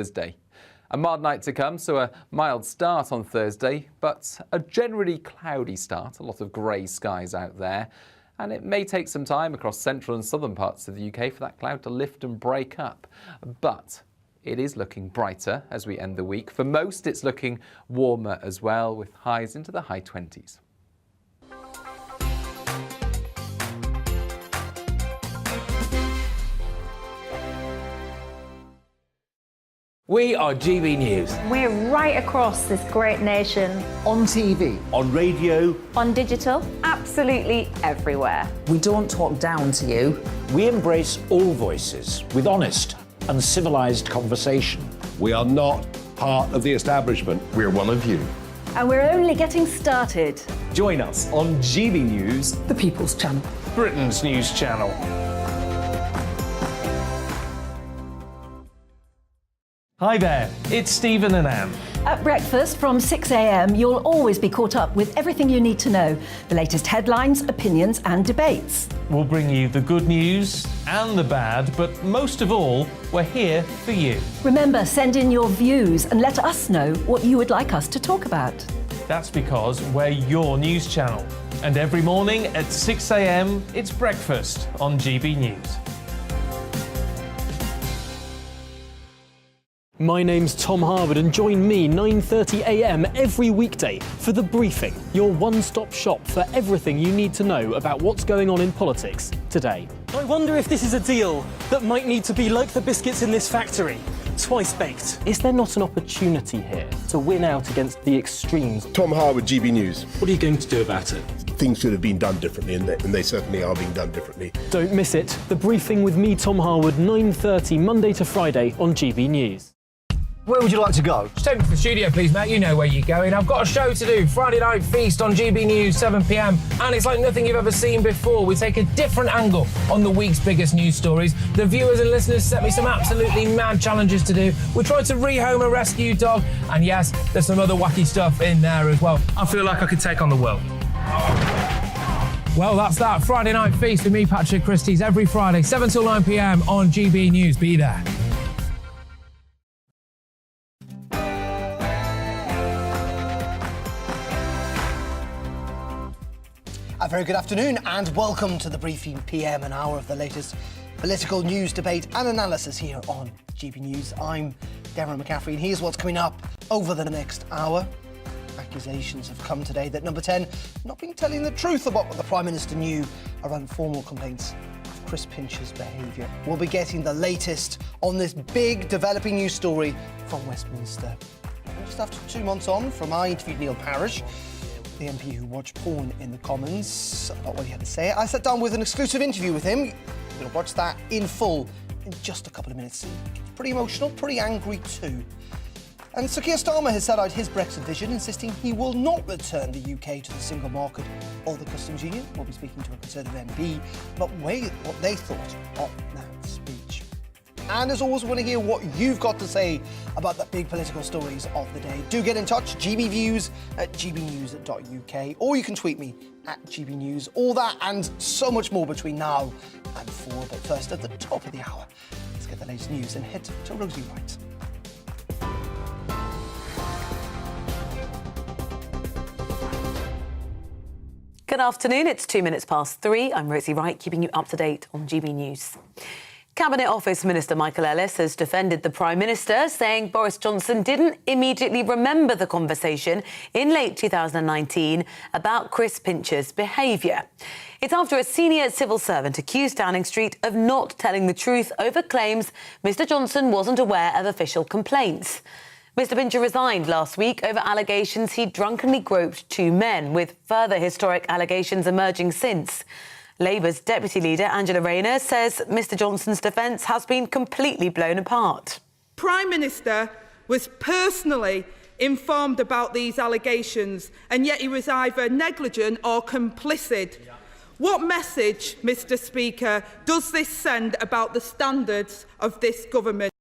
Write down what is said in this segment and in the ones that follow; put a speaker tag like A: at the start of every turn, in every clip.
A: Thursday. A mild night to come, so a mild start on Thursday, but a generally cloudy start, a lot of grey skies out there, and it may take some time across central and southern parts of the UK for that cloud to lift and break up. But it is looking brighter as we end the week. For most, it's looking warmer as well, with highs into the high 20s.
B: We are GB News.
C: We're right across this great nation.
D: On TV.
E: On radio.
C: On digital. Absolutely everywhere.
D: We don't talk down to you.
E: We embrace all voices with honest and civilised conversation.
F: We are not part of the establishment.
G: We're one of you.
C: And we're only getting started.
H: Join us on GB News,
D: The People's Channel.
B: Britain's news channel.
I: Hi there, it's Stephen and Anne.
J: At breakfast from 6 a.m, you'll always be caught up with everything you need to know, the latest headlines, opinions and debates.
I: We'll bring you the good news and the bad, but most of all, we're here for you.
J: Remember, send in your views and let us know what you would like us to talk about.
I: That's because we're your news channel. And every morning at 6 a.m, it's breakfast on GB News.
K: My name's Tom Harwood and join me 9:30 a.m. every weekday for The Briefing, your one-stop shop for everything you need to know about what's going on in politics today.
L: I wonder if this is a deal that might need to be like the biscuits in this factory, twice baked.
K: Is there not an opportunity here to win out against the extremes?
F: Tom Harwood, GB News.
L: What are you going to do about it?
F: Things should have been done differently, and they certainly are being done differently.
K: Don't miss it. The Briefing with me, Tom Harwood, 9:30 Monday to Friday on GB News.
D: Where would you like to go?
B: Just take me to the studio, please, mate. You know where you're going. I've got a show to do. Friday Night Feast on GB News, 7 p.m. And it's like nothing you've ever seen before. We take a different angle on the week's biggest news stories. The viewers and listeners set me some absolutely mad challenges to do. We tried to rehome a rescue dog. And yes, there's some other wacky stuff in there as well. I feel like I could take on the world. Well, that's that. Friday Night Feast with me, Patrick Christie's, every Friday, 7 till 9 p.m. on GB News. Be there.
D: A very good afternoon and welcome to the Briefing PM, an hour of the latest political news, debate and analysis here on GB News. I'm Darren McCaffrey and here's what's coming up over the next hour. Accusations have come today that Number 10 not been telling the truth about what the Prime Minister knew around formal complaints of Chris Pincher's behaviour. We'll be getting the latest on this big developing news story from Westminster. And just after 2 months on from I interviewed Neil Parish, the MP who watched porn in the Commons, about what he had to say. I sat down with an exclusive interview with him. You'll watch that in full in just a couple of minutes. Pretty emotional, pretty angry too. And Sir Keir Starmer has set out his Brexit vision, insisting he will not return the UK to the single market or the customs union. We'll be speaking to a Conservative MP about what they thought of that speech. And as always, we want to hear what you've got to say about the big political stories of the day. Do get in touch, gbviews at gbnews.uk, or you can tweet me at gbnews. All that and so much more between now and 4. But first, at the top of the hour, let's get the latest news and head to Rosie Wright.
M: Good afternoon, it's 2 minutes past 3. I'm Rosie Wright, keeping you up to date on GB News. Cabinet Office Minister Michael Ellis has defended the Prime Minister, saying Boris Johnson didn't immediately remember the conversation in late 2019 about Chris Pincher's behaviour. It's after a senior civil servant accused Downing Street of not telling the truth over claims Mr Johnson wasn't aware of official complaints. Mr Pincher resigned last week over allegations he drunkenly groped 2 men, with further historic allegations emerging since. Labour's Deputy Leader Angela Rayner says Mr Johnson's defence has been completely blown apart.
N: Prime Minister was personally informed about these allegations, and yet he was either negligent or complicit. What message, Mr Speaker, does this send about the standards of this government?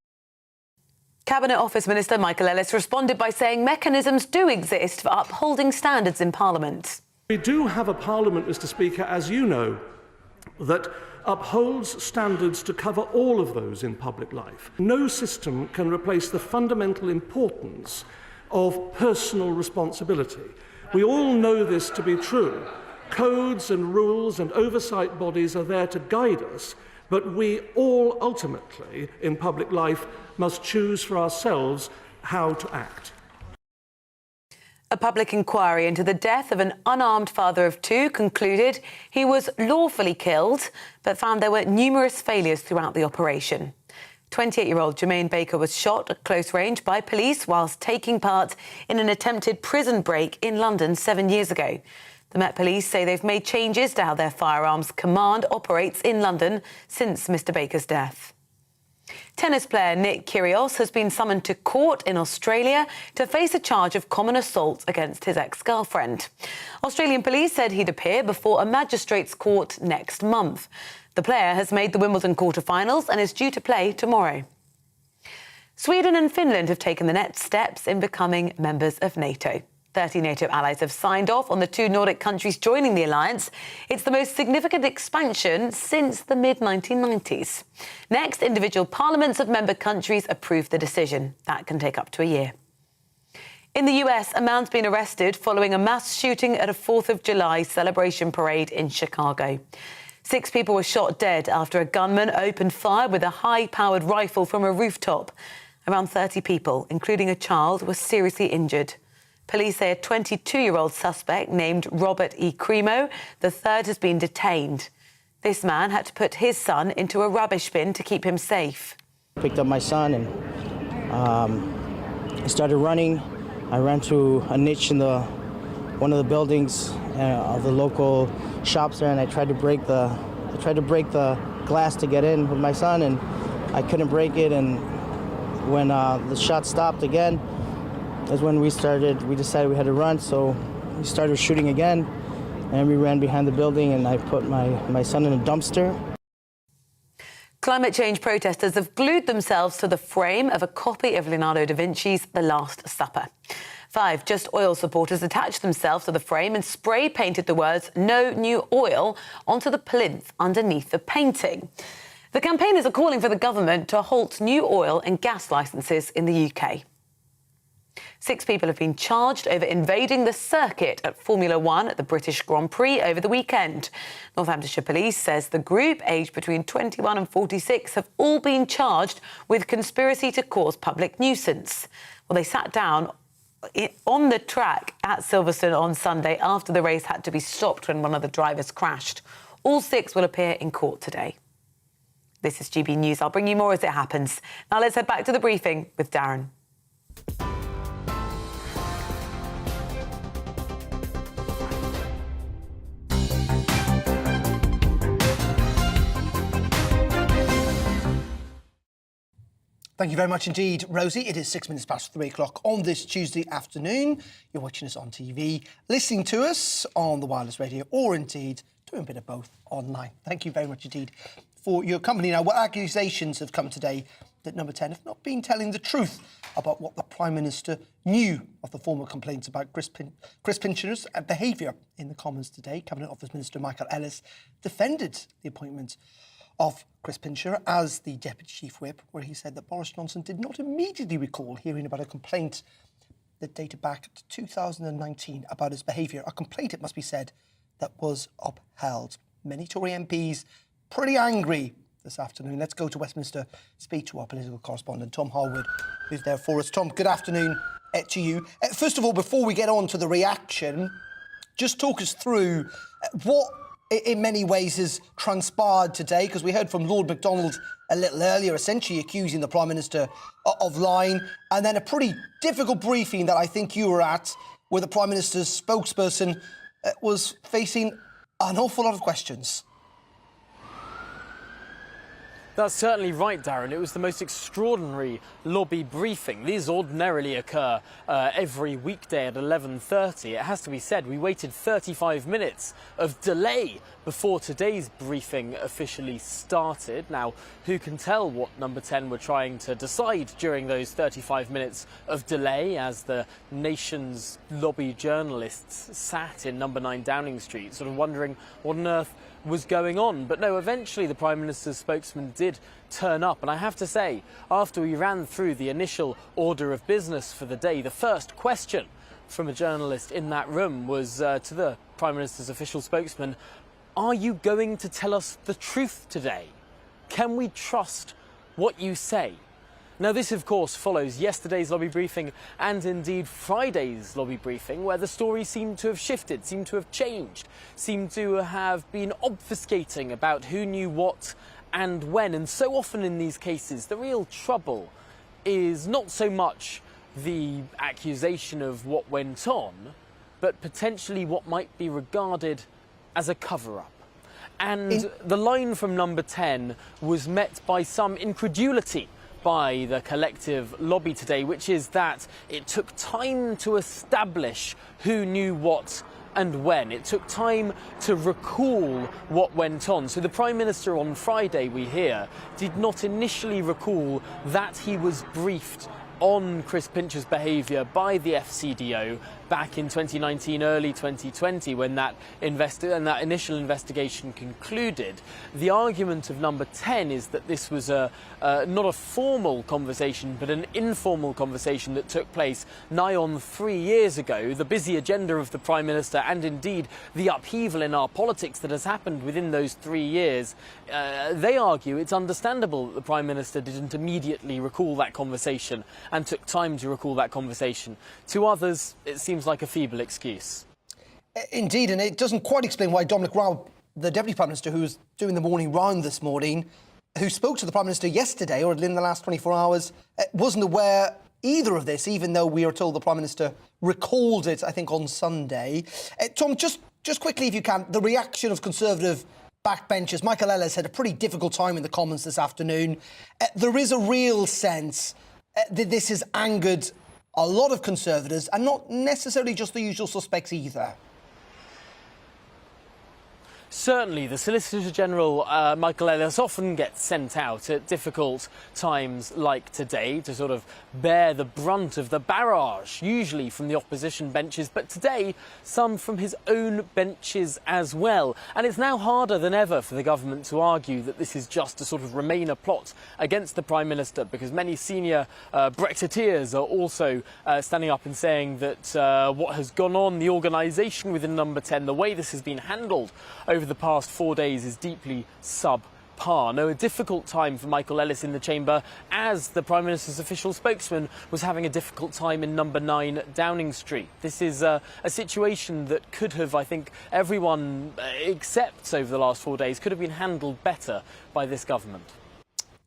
M: Cabinet Office Minister Michael Ellis responded by saying mechanisms do exist for upholding standards in Parliament.
O: We do have a Parliament, Mr Speaker, as you know, that
G: upholds standards to cover all of those in public life. No system can replace the fundamental importance of personal responsibility. We all know this to be true. Codes and rules and oversight bodies are there to guide us, but we all ultimately, in public life, must choose for ourselves how to act.
M: A public inquiry into the death of an unarmed father of two concluded he was lawfully killed, but found there were numerous failures throughout the operation. 28-year-old Jermaine Baker was shot at close range by police whilst taking part in an attempted prison break in London 7 years ago. The Met Police say they've made changes to how their firearms command operates in London since Mr Baker's death. Tennis player Nick Kyrgios has been summoned to court in Australia to face a charge of common assault against his ex-girlfriend. Australian police said he'd appear before a magistrate's court next month. The player has made the Wimbledon quarter-finals and is due to play tomorrow. Sweden and Finland have taken the next steps in becoming members of NATO. 30 NATO allies have signed off on the two Nordic countries joining the alliance. It's the most significant expansion since the mid-1990s. Next, individual parliaments of member countries approve the decision. That can take up to a year. In the US, a man's been arrested following a mass shooting at a 4th of July celebration parade in Chicago. 6 people were shot dead after a gunman opened fire with a high-powered rifle from a rooftop. Around 30 people, including a child, were seriously injured. Police say a 22-year-old suspect named Robert E. Cremo, the third, has been detained. This man had to put his son into a rubbish bin to keep him safe.
O: Picked up my son and I started running. I ran through a niche in one of the buildings of the local shops there, and I tried to break the glass to get in with my son, and I couldn't break it. And when the shot stopped again, is when we decided we had to run, so we started shooting again, and we ran behind the building, and I put my son in a dumpster.
M: Climate change protesters have glued themselves to the frame of a copy of Leonardo da Vinci's The Last Supper. 5 Just Oil supporters attached themselves to the frame and spray-painted the words "No New Oil" onto the plinth underneath the painting. The campaigners are calling for the government to halt new oil and gas licences in the UK. 6 people have been charged over invading the circuit at Formula 1 at the British Grand Prix over the weekend. Northamptonshire Police says the group, aged between 21 and 46, have all been charged with conspiracy to cause public nuisance. Well, they sat down on the track at Silverstone on Sunday after the race had to be stopped when one of the drivers crashed. All 6 will appear in court today. This is GB News. I'll bring you more as it happens. Now let's head back to the briefing with Darren.
D: Thank you very much indeed, Rosie. It is 6 minutes past 3 o'clock on this Tuesday afternoon. You're watching us on TV, listening to us on the wireless radio, or indeed doing a bit of both online. Thank you very much indeed for your company. Now, what accusations have come today that Number 10 have not been telling the truth about what the Prime Minister knew of the former complaints about Chris Pincher's behaviour in the Commons today. Cabinet Office Minister Michael Ellis defended the appointment of Chris Pincher as the Deputy Chief Whip, where he said that Boris Johnson did not immediately recall hearing about a complaint that dated back to 2019 about his behaviour. A complaint, it must be said, that was upheld. Many Tory MPs pretty angry this afternoon. Let's go to Westminster, speak to our political correspondent, Tom Harwood, who's there for us. Tom, good afternoon to you. First of all, before we get on to the reaction, just talk us through what in many ways has transpired today, because we heard from Lord MacDonald a little earlier, essentially accusing the Prime Minister of lying, and then a pretty difficult briefing that I think you were at, where the Prime Minister's spokesperson was facing an awful lot of questions.
K: That's certainly right, Darren. It was the most extraordinary lobby briefing. These ordinarily occur every weekday at 11:30. It has to be said, we waited 35 minutes of delay before today's briefing officially started. Now, who can tell what Number 10 were trying to decide during those 35 minutes of delay as the nation's lobby journalists sat in Number 9 Downing Street, sort of wondering what on earth was going on. But no, eventually the Prime Minister's spokesman did turn up. And I have to say, after we ran through the initial order of business for the day, the first question from a journalist in that room was to the Prime Minister's official spokesman, are you going to tell us the truth today? Can we trust what you say? Now, this, of course, follows yesterday's lobby briefing and indeed Friday's lobby briefing, where the story seemed to have shifted, seemed to have changed, seemed to have been obfuscating about who knew what and when. And so often in these cases, the real trouble is not so much the accusation of what went on, but potentially what might be regarded as a cover-up. And the line from Number 10 was met by some incredulity by the collective lobby today, which is that it took time to establish who knew what and when. It took time to recall what went on. So the Prime Minister on Friday, we hear, did not initially recall that he was briefed on Chris Pincher's behaviour by the FCDO back in 2019, early 2020, when that initial investigation concluded. The argument of Number 10 is that this was not a formal conversation, but an informal conversation that took place nigh on 3 years ago. The busy agenda of the Prime Minister and indeed the upheaval in our politics that has happened within those 3 years, they argue it's understandable that the Prime Minister didn't immediately recall that conversation and took time to recall that conversation. To others, it seems like a feeble excuse.
D: Indeed, and it doesn't quite explain why Dominic Raab, the Deputy Prime Minister, who was doing the morning round this morning, who spoke to the Prime Minister yesterday or in the last 24 hours, wasn't aware either of this, even though we are told the Prime Minister recalled it, I think, on Sunday. Tom, just quickly, if you can, the reaction of Conservative backbenchers. Michael Ellis had a pretty difficult time in the Commons this afternoon. There is a real sense that this has angered a lot of Conservatives, and not necessarily just the usual suspects either.
K: Certainly, the Solicitor General, Michael Ellis, often gets sent out at difficult times like today to sort of bear the brunt of the barrage, usually from the opposition benches, but today some from his own benches as well. And it's now harder than ever for the government to argue that this is just a sort of Remainer plot against the Prime Minister, because many senior Brexiteers are also standing up and saying that what has gone on, the organisation within Number 10, the way this has been handled over the past 4 days is deeply subpar. No, a difficult time for Michael Ellis in the chamber, as the Prime Minister's official spokesman was having a difficult time in Number 9 Downing Street. This is a situation that could have, I think, everyone accepts over the last 4 days, could have been handled better by this government.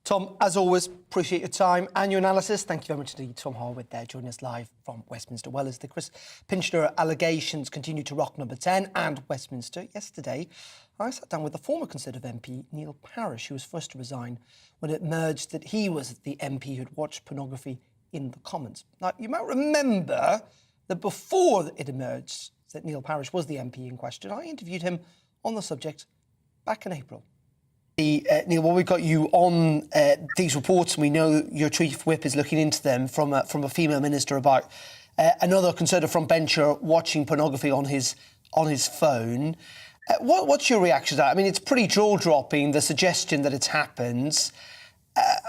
D: Tom, as always, appreciate your time and your analysis. Thank you very much indeed. Tom Harwood there, joining us live from Westminster. Well, as the Chris Pincher allegations continue to rock Number 10 and Westminster, yesterday I sat down with the former Conservative MP, Neil Parish, who was first to resign when it emerged that he was the MP who'd watched pornography in the Commons. Now, you might remember that before it emerged that Neil Parish was the MP in question, I interviewed him on the subject back in April. Neil, well, we've got you on these reports, and we know your chief whip is looking into them from a female minister about another Conservative frontbencher watching pornography on his phone. What's your reaction to that? I mean, it's pretty jaw-dropping, the suggestion that it's happened.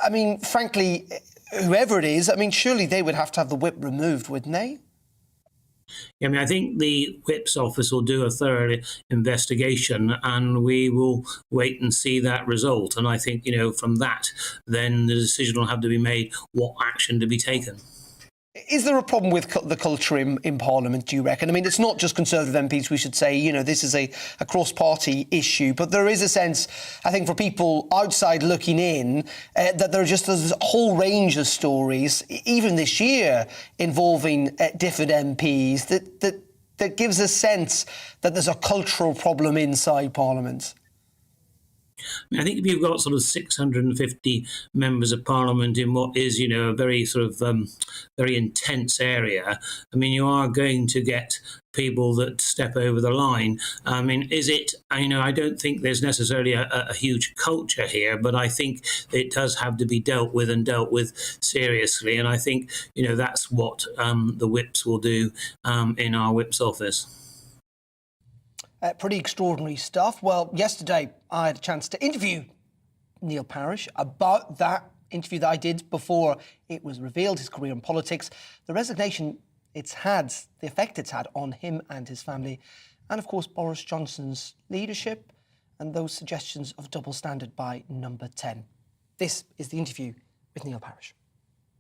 D: I mean, frankly, whoever it is, I mean, surely they would have to have the whip removed, wouldn't they?
P: I mean, I think the Whip's office will do a thorough investigation, and we will wait and see that result. And I think, from that, then the decision will have to be made what action to be taken.
D: Is there a problem with the culture in Parliament, do you reckon? I mean, it's not just Conservative MPs, we should say, this is a cross-party issue, but there is a sense, I think, for people outside looking in, that there's a whole range of stories, even this year, involving different MPs, that gives a sense that there's a cultural problem inside Parliament.
P: I think if you've got sort of 650 members of Parliament in what is, a very sort of very intense area, I mean, you are going to get people that step over the line. I mean, is it, I don't think there's necessarily a huge culture here, but I think it does have to be dealt with seriously. And I think, that's what the whips will do in our whip's office.
D: Pretty extraordinary stuff. Well, yesterday I had a chance to interview Neil Parish about that interview that I did before it was revealed, his career in politics, the resignation it's had, the effect it's had on him and his family, and of course Boris Johnson's leadership and those suggestions of double standard by Number 10. This is the interview with Neil Parish.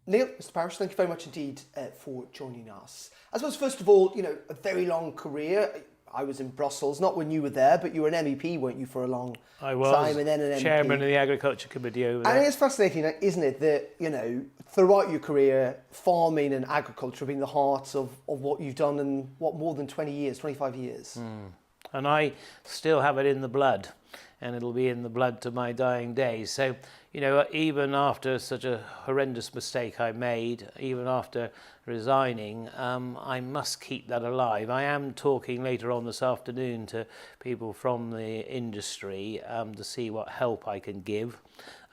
D: Neil, Mr. Parish, thank you very much indeed for joining us. I suppose, first of all, a very long career. I was in Brussels, not when you were there, but you were an MEP, weren't you, for a long
P: I was
D: time, and then an
P: chairman
D: MP.
P: of the Agriculture Committee over there.
D: And it's fascinating, isn't it, that, throughout your career, farming and agriculture have been the heart of what you've done in, more than 20 years, 25 years.
P: And I still have it in the blood, and it'll be in the blood to my dying days. So, even after such a horrendous mistake I made, even after resigning, I must keep that alive. I am talking later on this afternoon to people from the industry to see what help I can give.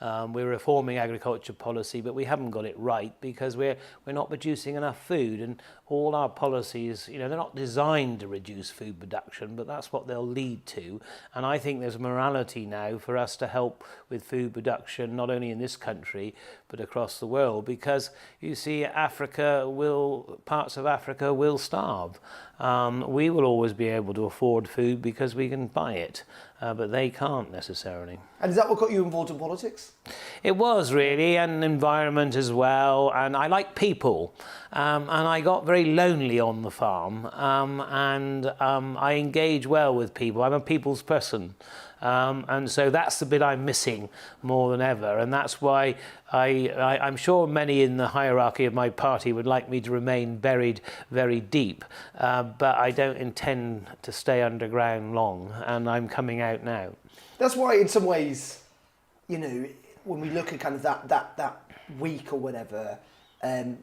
P: We're reforming agriculture policy, but we haven't got it right because we're not producing enough food, and all our policies, they're not designed to reduce food production, but that's what they'll lead to. And I think there's morality now for us to help with food production, not only in this country, but across the world, because you see, parts of Africa will starve. We will always be able to afford food because we can buy it, but they can't necessarily.
D: And is that what got you involved in politics?
P: It was really, and environment as well, and I like people, and I got very lonely on the farm, and I engage well with people. I'm a people's person. And so that's the bit I'm missing more than ever, and that's why I'm sure many in the hierarchy of my party would like me to remain buried very deep, but I don't intend to stay underground long, and I'm coming out now.
D: That's why, in some ways, when we look at kind of that week or whatever, when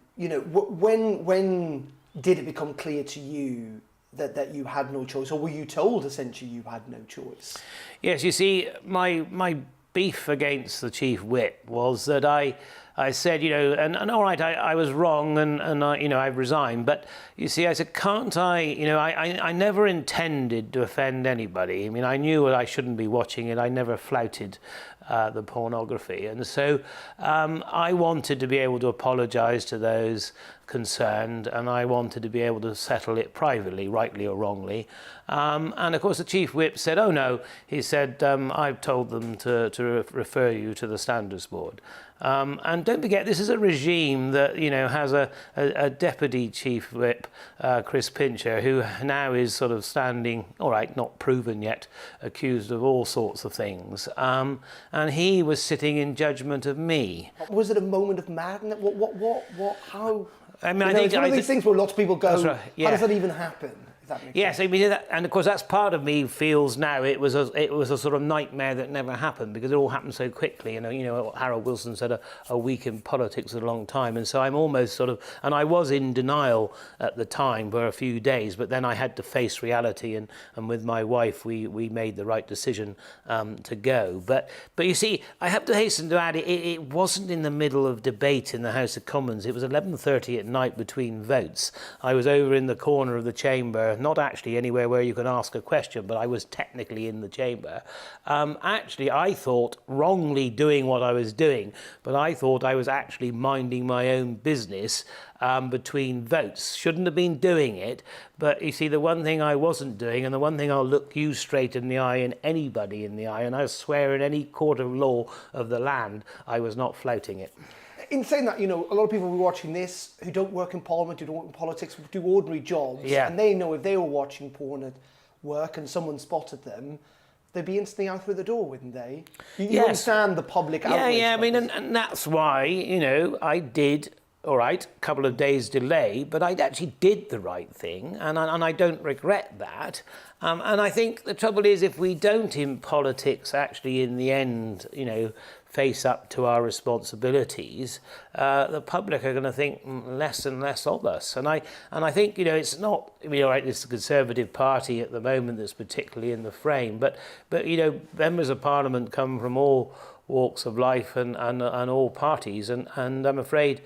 D: did it become clear to you that you had no choice, or were you told essentially you had no choice?
P: Yes, you see, my beef against the chief whip was that I said, and all right, I was wrong, and I've resigned, but you see, I said, can't I never intended to offend anybody. I mean, I knew I shouldn't be watching it. I never flouted the pornography, and so I wanted to be able to apologise to those concerned, and I wanted to be able to settle it privately, rightly or wrongly. And of course the chief whip said, oh no, he said, I've told them to refer you to the Standards Board. And don't forget, this is a regime that has a deputy chief whip, Chris Pincher, who now is sort of standing, all right, not proven yet, accused of all sorts of things. And he was sitting in judgment of me.
D: Was it a moment of madness? How?
P: I mean,
D: it's one of these things where lots of people go,
P: right, yeah.
D: How does that even happen?
P: Yes, sense. I mean, and of course that's part of me feels now it was a sort of nightmare that never happened because it all happened so quickly. Harold Wilson said a week in politics is a long time, and so I'm almost sort of, and I was in denial at the time for a few days, but then I had to face reality, and with my wife we made the right decision to go. But you see, I have to hasten to add, it wasn't in the middle of debate in the House of Commons. It was 11:30 at night between votes. I was over in the corner of the chamber, not actually anywhere where you can ask a question, but I was technically in the chamber. Actually, I thought wrongly doing what I was doing, but I thought I was actually minding my own business between votes. Shouldn't have been doing it, but you see, the one thing I wasn't doing, and the one thing I'll look you straight in the eye and anybody in the eye, and I swear in any court of law of the land, I was not flouting it.
D: In saying that, a lot of people who are watching this who don't work in Parliament, who don't work in politics, do ordinary jobs, and they know if they were watching porn at work and someone spotted them, they'd be instantly out through the door, wouldn't they? You understand the public outrage.
P: Yeah, I mean, and that's why, I did, all right, a couple of days delay, but I actually did the right thing, and I don't regret that. And I think the trouble is, if we don't in politics actually in the end, face up to our responsibilities, the public are going to think less and less of us. And I think, it's not, all right, it's the Conservative Party at the moment that's particularly in the frame, but members of Parliament come from all walks of life and all parties, and I'm afraid,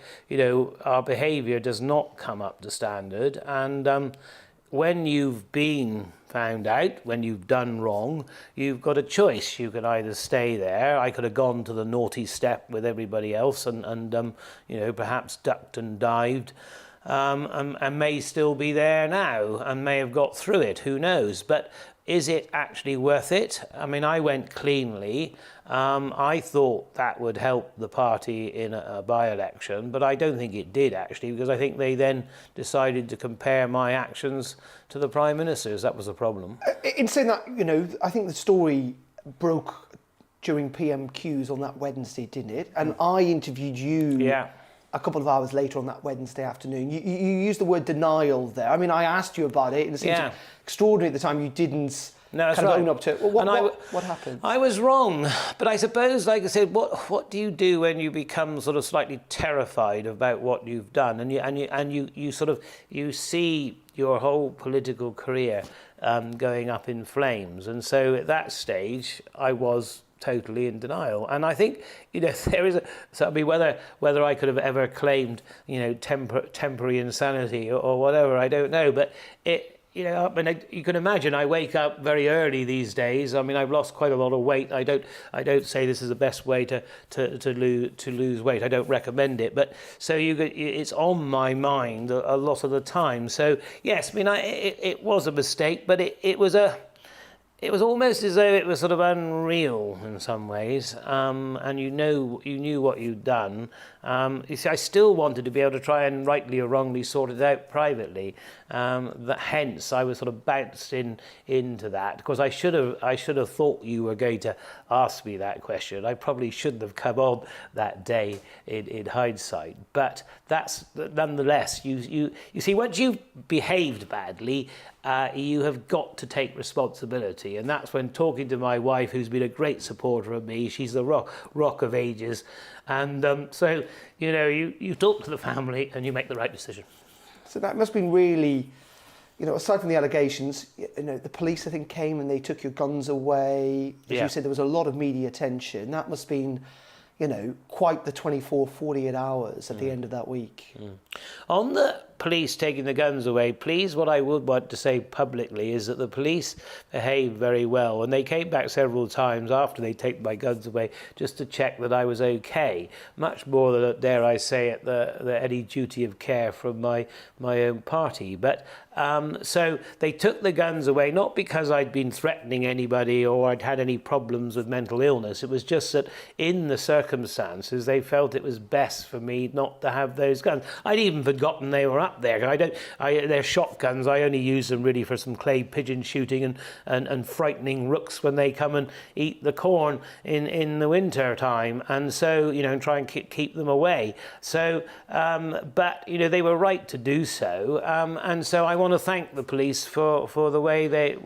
P: our behaviour does not come up to standard, and when you've been found out, when you've done wrong, you've got a choice. You can either stay there. I could have gone to the naughty step with everybody else and you know, perhaps ducked and dived, and may still be there now and may have got through it. Who knows? But is it actually worth it? I mean, I went cleanly. I thought that would help the party in a by-election, but I don't think it did, actually, because I think they then decided to compare my actions to the Prime Minister's. That was the problem.
D: In saying that, you know, I think the story broke during PMQs on that Wednesday, didn't it? And I interviewed you a couple of hours later on that Wednesday afternoon. You used the word denial there. I mean, I asked you about it, and it seemed extraordinary at the time you didn't own up to it. Well, what happened?
P: I was wrong, but I suppose, like I said, what do you do when you become sort of slightly terrified about what you've done, and you see your whole political career going up in flames? And so at that stage, I was totally in denial. And I think, you know, there is I mean, whether I could have ever claimed, you know, temporary insanity or whatever, I don't know, but you know, I mean, you can imagine I wake up very early these days. I mean, I've lost quite a lot of weight. I don't say this is the best way to lose weight. I don't recommend it. But so it's on my mind a lot of the time. So yes, I mean, it was a mistake, but it was almost as though it was sort of unreal in some ways, and you knew what you'd done. You see, I still wanted to be able to try and rightly or wrongly sort it out privately. Hence, I was sort of bounced into that, because I should have thought you were going to ask me that question. I probably shouldn't have come on that day in hindsight. But that's nonetheless. You see, once you've behaved badly, you have got to take responsibility, and that's when talking to my wife, who's been a great supporter of me. She's the rock of ages, and so you know, you talk to the family and you make the right decision.
D: So that must have been really, you know, aside from the allegations, you know, the police I think came and they took your guns away. As you said, there was a lot of media attention. That must have been, you know, quite the 24, 48 hours at the end of that week.
P: On the police taking the guns away, please, what I would want to say publicly is that the police behaved very well, and they came back several times after they taken my guns away just to check that I was okay, much more than, dare I say it, any duty of care from my own party. But so they took the guns away, not because I'd been threatening anybody or I'd had any problems with mental illness. It was just that in the circumstances, they felt it was best for me not to have those guns. I'd even forgotten they were up there. They're shotguns. I only use them really for some clay pigeon shooting and frightening rooks when they come and eat the corn in the winter time. And so, you know, and try and keep them away. So, but, you know, they were right to do so. And so I want to thank the police for the way they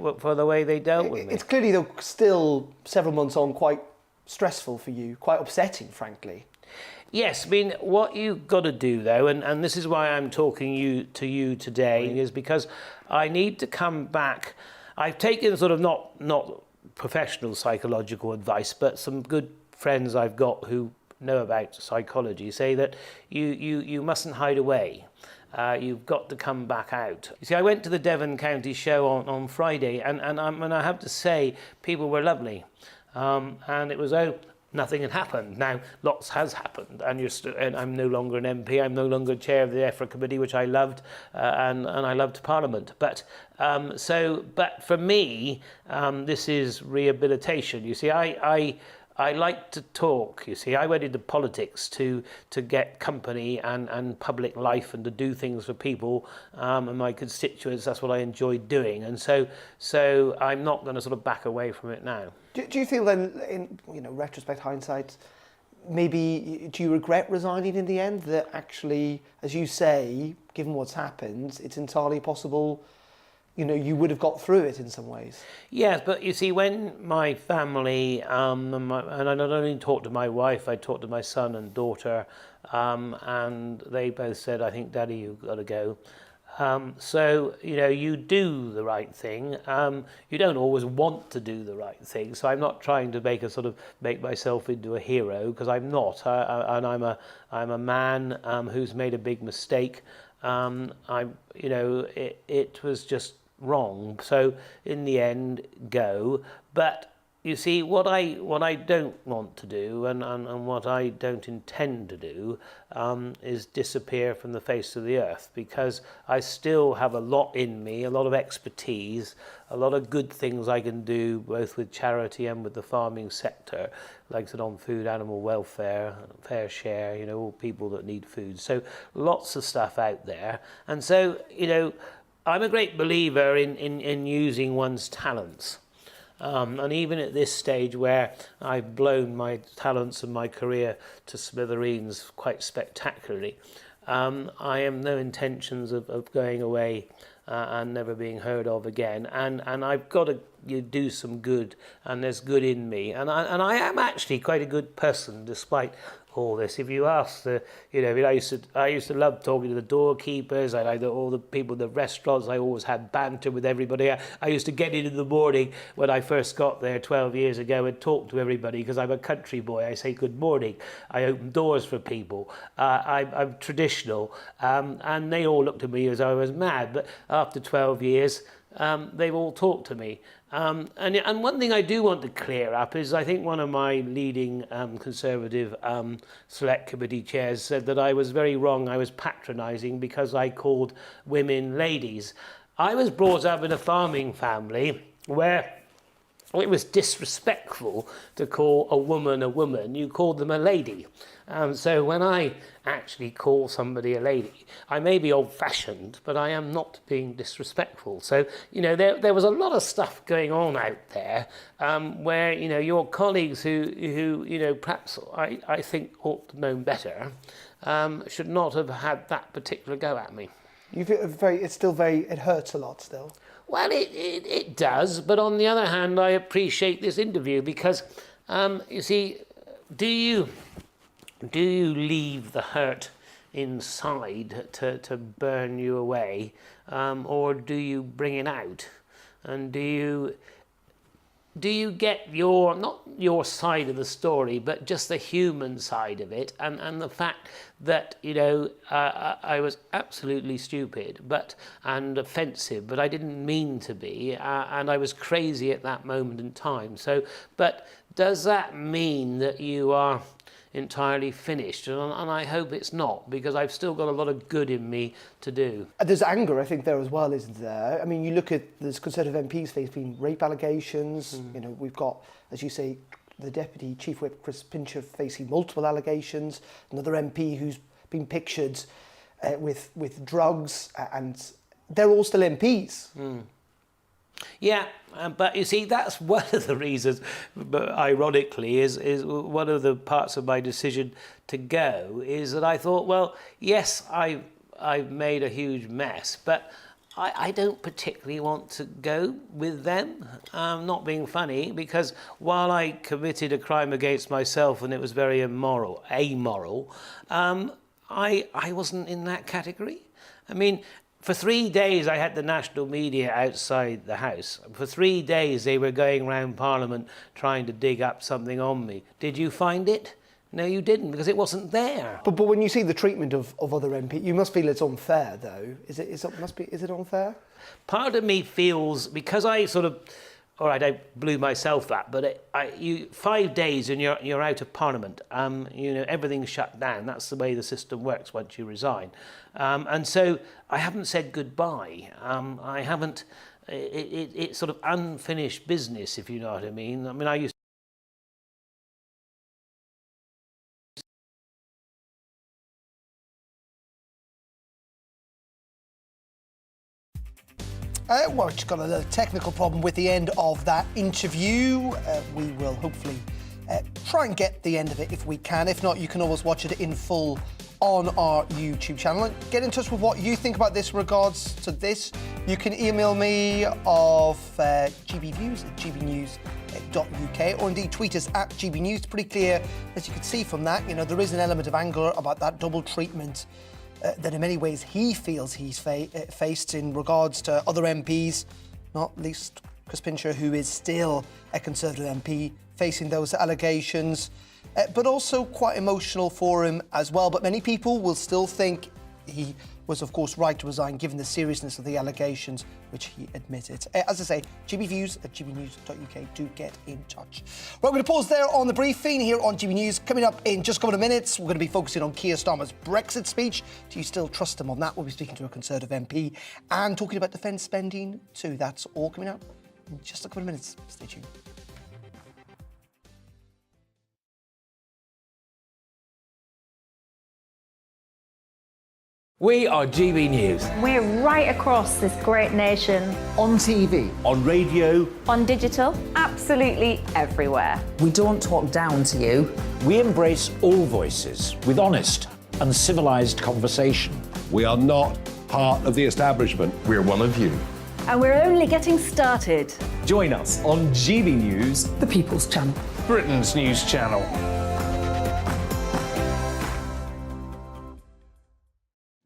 P: dealt with me.
D: It's clearly, though, still several months on, quite stressful for you, quite upsetting, frankly.
P: Yes, I mean, what you've got to do, though, and this is why I'm talking to you today, is because I need to come back. I've taken sort of not professional psychological advice, but some good friends I've got who know about psychology say that you mustn't hide away. You've got to come back out. You see, I went to the Devon County show on Friday, and I have to say, people were lovely, and it was nothing had happened. Now, lots has happened, and I'm no longer an MP. I'm no longer chair of the EFRA committee, which I loved, and I loved Parliament. But but for me, this is rehabilitation. You see, I like to talk. You see, I went into politics to get company and public life and to do things for people and my constituents. That's what I enjoyed doing, and so I'm not going to sort of back away from it now.
D: Do you feel then, in retrospect, hindsight, maybe do you regret resigning in the end? That actually, as you say, given what's happened, it's entirely possible, you would have got through it in some ways.
P: Yes, but you see, when my family, and I not only talked to my wife, I talked to my son and daughter, and they both said, I think, Daddy, you've got to go. So, you do the right thing. You don't always want to do the right thing. So I'm not trying to make myself into a hero, because I'm not. And I'm a man who's made a big mistake. It was just wrong. So in the end, go. But you see, what I don't want to do and what I don't intend to do is disappear from the face of the earth, because I still have a lot in me, a lot of expertise, a lot of good things I can do, both with charity and with the farming sector, like I said, on food, animal welfare, fair share, all people that need food. So lots of stuff out there. And so, I'm a great believer in using one's talents. And even at this stage where I've blown my talents and my career to smithereens quite spectacularly, I have no intentions of going away and never being heard of again. And I've got to do some good, and there's good in me. And I am actually quite a good person, despite all this. If you ask I used to love talking to the doorkeepers. I liked all the people in the restaurants. I always had banter with everybody. I used to get in the morning when I first got there 12 years ago and talk to everybody, because I'm a country boy. I say good morning. I open doors for people. I'm traditional, and they all looked at me as I was mad. But after 12 years, they've all talked to me. And one thing I do want to clear up is, I think one of my leading Conservative select committee chairs said that I was very wrong. I was patronising because I called women ladies. I was brought up in a farming family where it was disrespectful to call a woman a woman. You called them a lady. So when I actually call somebody a lady, I may be old-fashioned, but I am not being disrespectful. So, there was a lot of stuff going on out there where, your colleagues who perhaps I think ought to know better, should not have had that particular go at me.
D: It hurts a lot still.
P: Well, it does, but on the other hand, I appreciate this interview because, you see, do you leave the hurt inside to burn you away, or do you bring it out? And do you get not your side of the story, but just the human side of it, and the fact that I was absolutely stupid and offensive, but I didn't mean to be, and I was crazy at that moment in time. So, but does that mean that you are entirely finished? And I hope it's not, because I've still got a lot of good in me to do.
D: There's anger, I think, there as well, isn't there? I mean, you look at there's Conservative MPs facing rape allegations. We've got, as you say, the Deputy Chief Whip, Chris Pincher, facing multiple allegations. Another MP who's been pictured with drugs, and they're all still MPs.
P: Yeah, but you see, that's one of the reasons, but ironically, is one of the parts of my decision to go is that I thought, well, yes, I've made a huge mess, but I don't particularly want to go with them. Not being funny, because while I committed a crime against myself and it was very amoral, I wasn't in that category. I mean, for 3 days, I had the national media outside the House. For 3 days, they were going around Parliament trying to dig up something on me. Did you find it? No, you didn't, because it wasn't there.
D: But when you see the treatment of other MPs, you must feel it's unfair, though. Is it unfair?
P: Part of me feels, because I sort of, all right, I blew myself up, but 5 days and you're out of Parliament. Everything's shut down. That's the way the system works once you resign. And so I haven't said goodbye. I haven't. It's sort of unfinished business, if you know what I mean. I mean, I used.
D: Well, just got a little technical problem with the end of that interview. We will hopefully try and get the end of it if we can. If not, you can always watch it in full on our YouTube channel. And get in touch with what you think about this in regards to this. You can email me of gbviews at gbnews.uk, or indeed tweet us at gbnews. It's pretty clear, as you can see from that, there is an element of anger about that double treatment that in many ways he feels he's faced in regards to other MPs, not least Chris Pincher, who is still a Conservative MP facing those allegations, but also quite emotional for him as well. But many people will still think he was, of course, right to resign given the seriousness of the allegations, which he admitted. As I say, GBViews at gbnews.uk. Do get in touch. Well, we're going to pause there on the briefing here on GB News. Coming up in just a couple of minutes, we're going to be focusing on Keir Starmer's Brexit speech. Do you still trust him on that? We'll be speaking to a Conservative MP and talking about defence spending too. That's all coming up in just a couple of minutes. Stay tuned.
B: We are GB News.
C: We're right across this great nation.
D: On TV.
E: On radio.
C: On digital. Absolutely everywhere.
Q: We don't talk down to you.
E: We embrace all voices with honest and civilised conversation.
F: We are not part of the establishment.
H: We're one of you.
C: And we're only getting started.
H: Join us on GB News,
Q: The People's Channel.
I: Britain's news channel.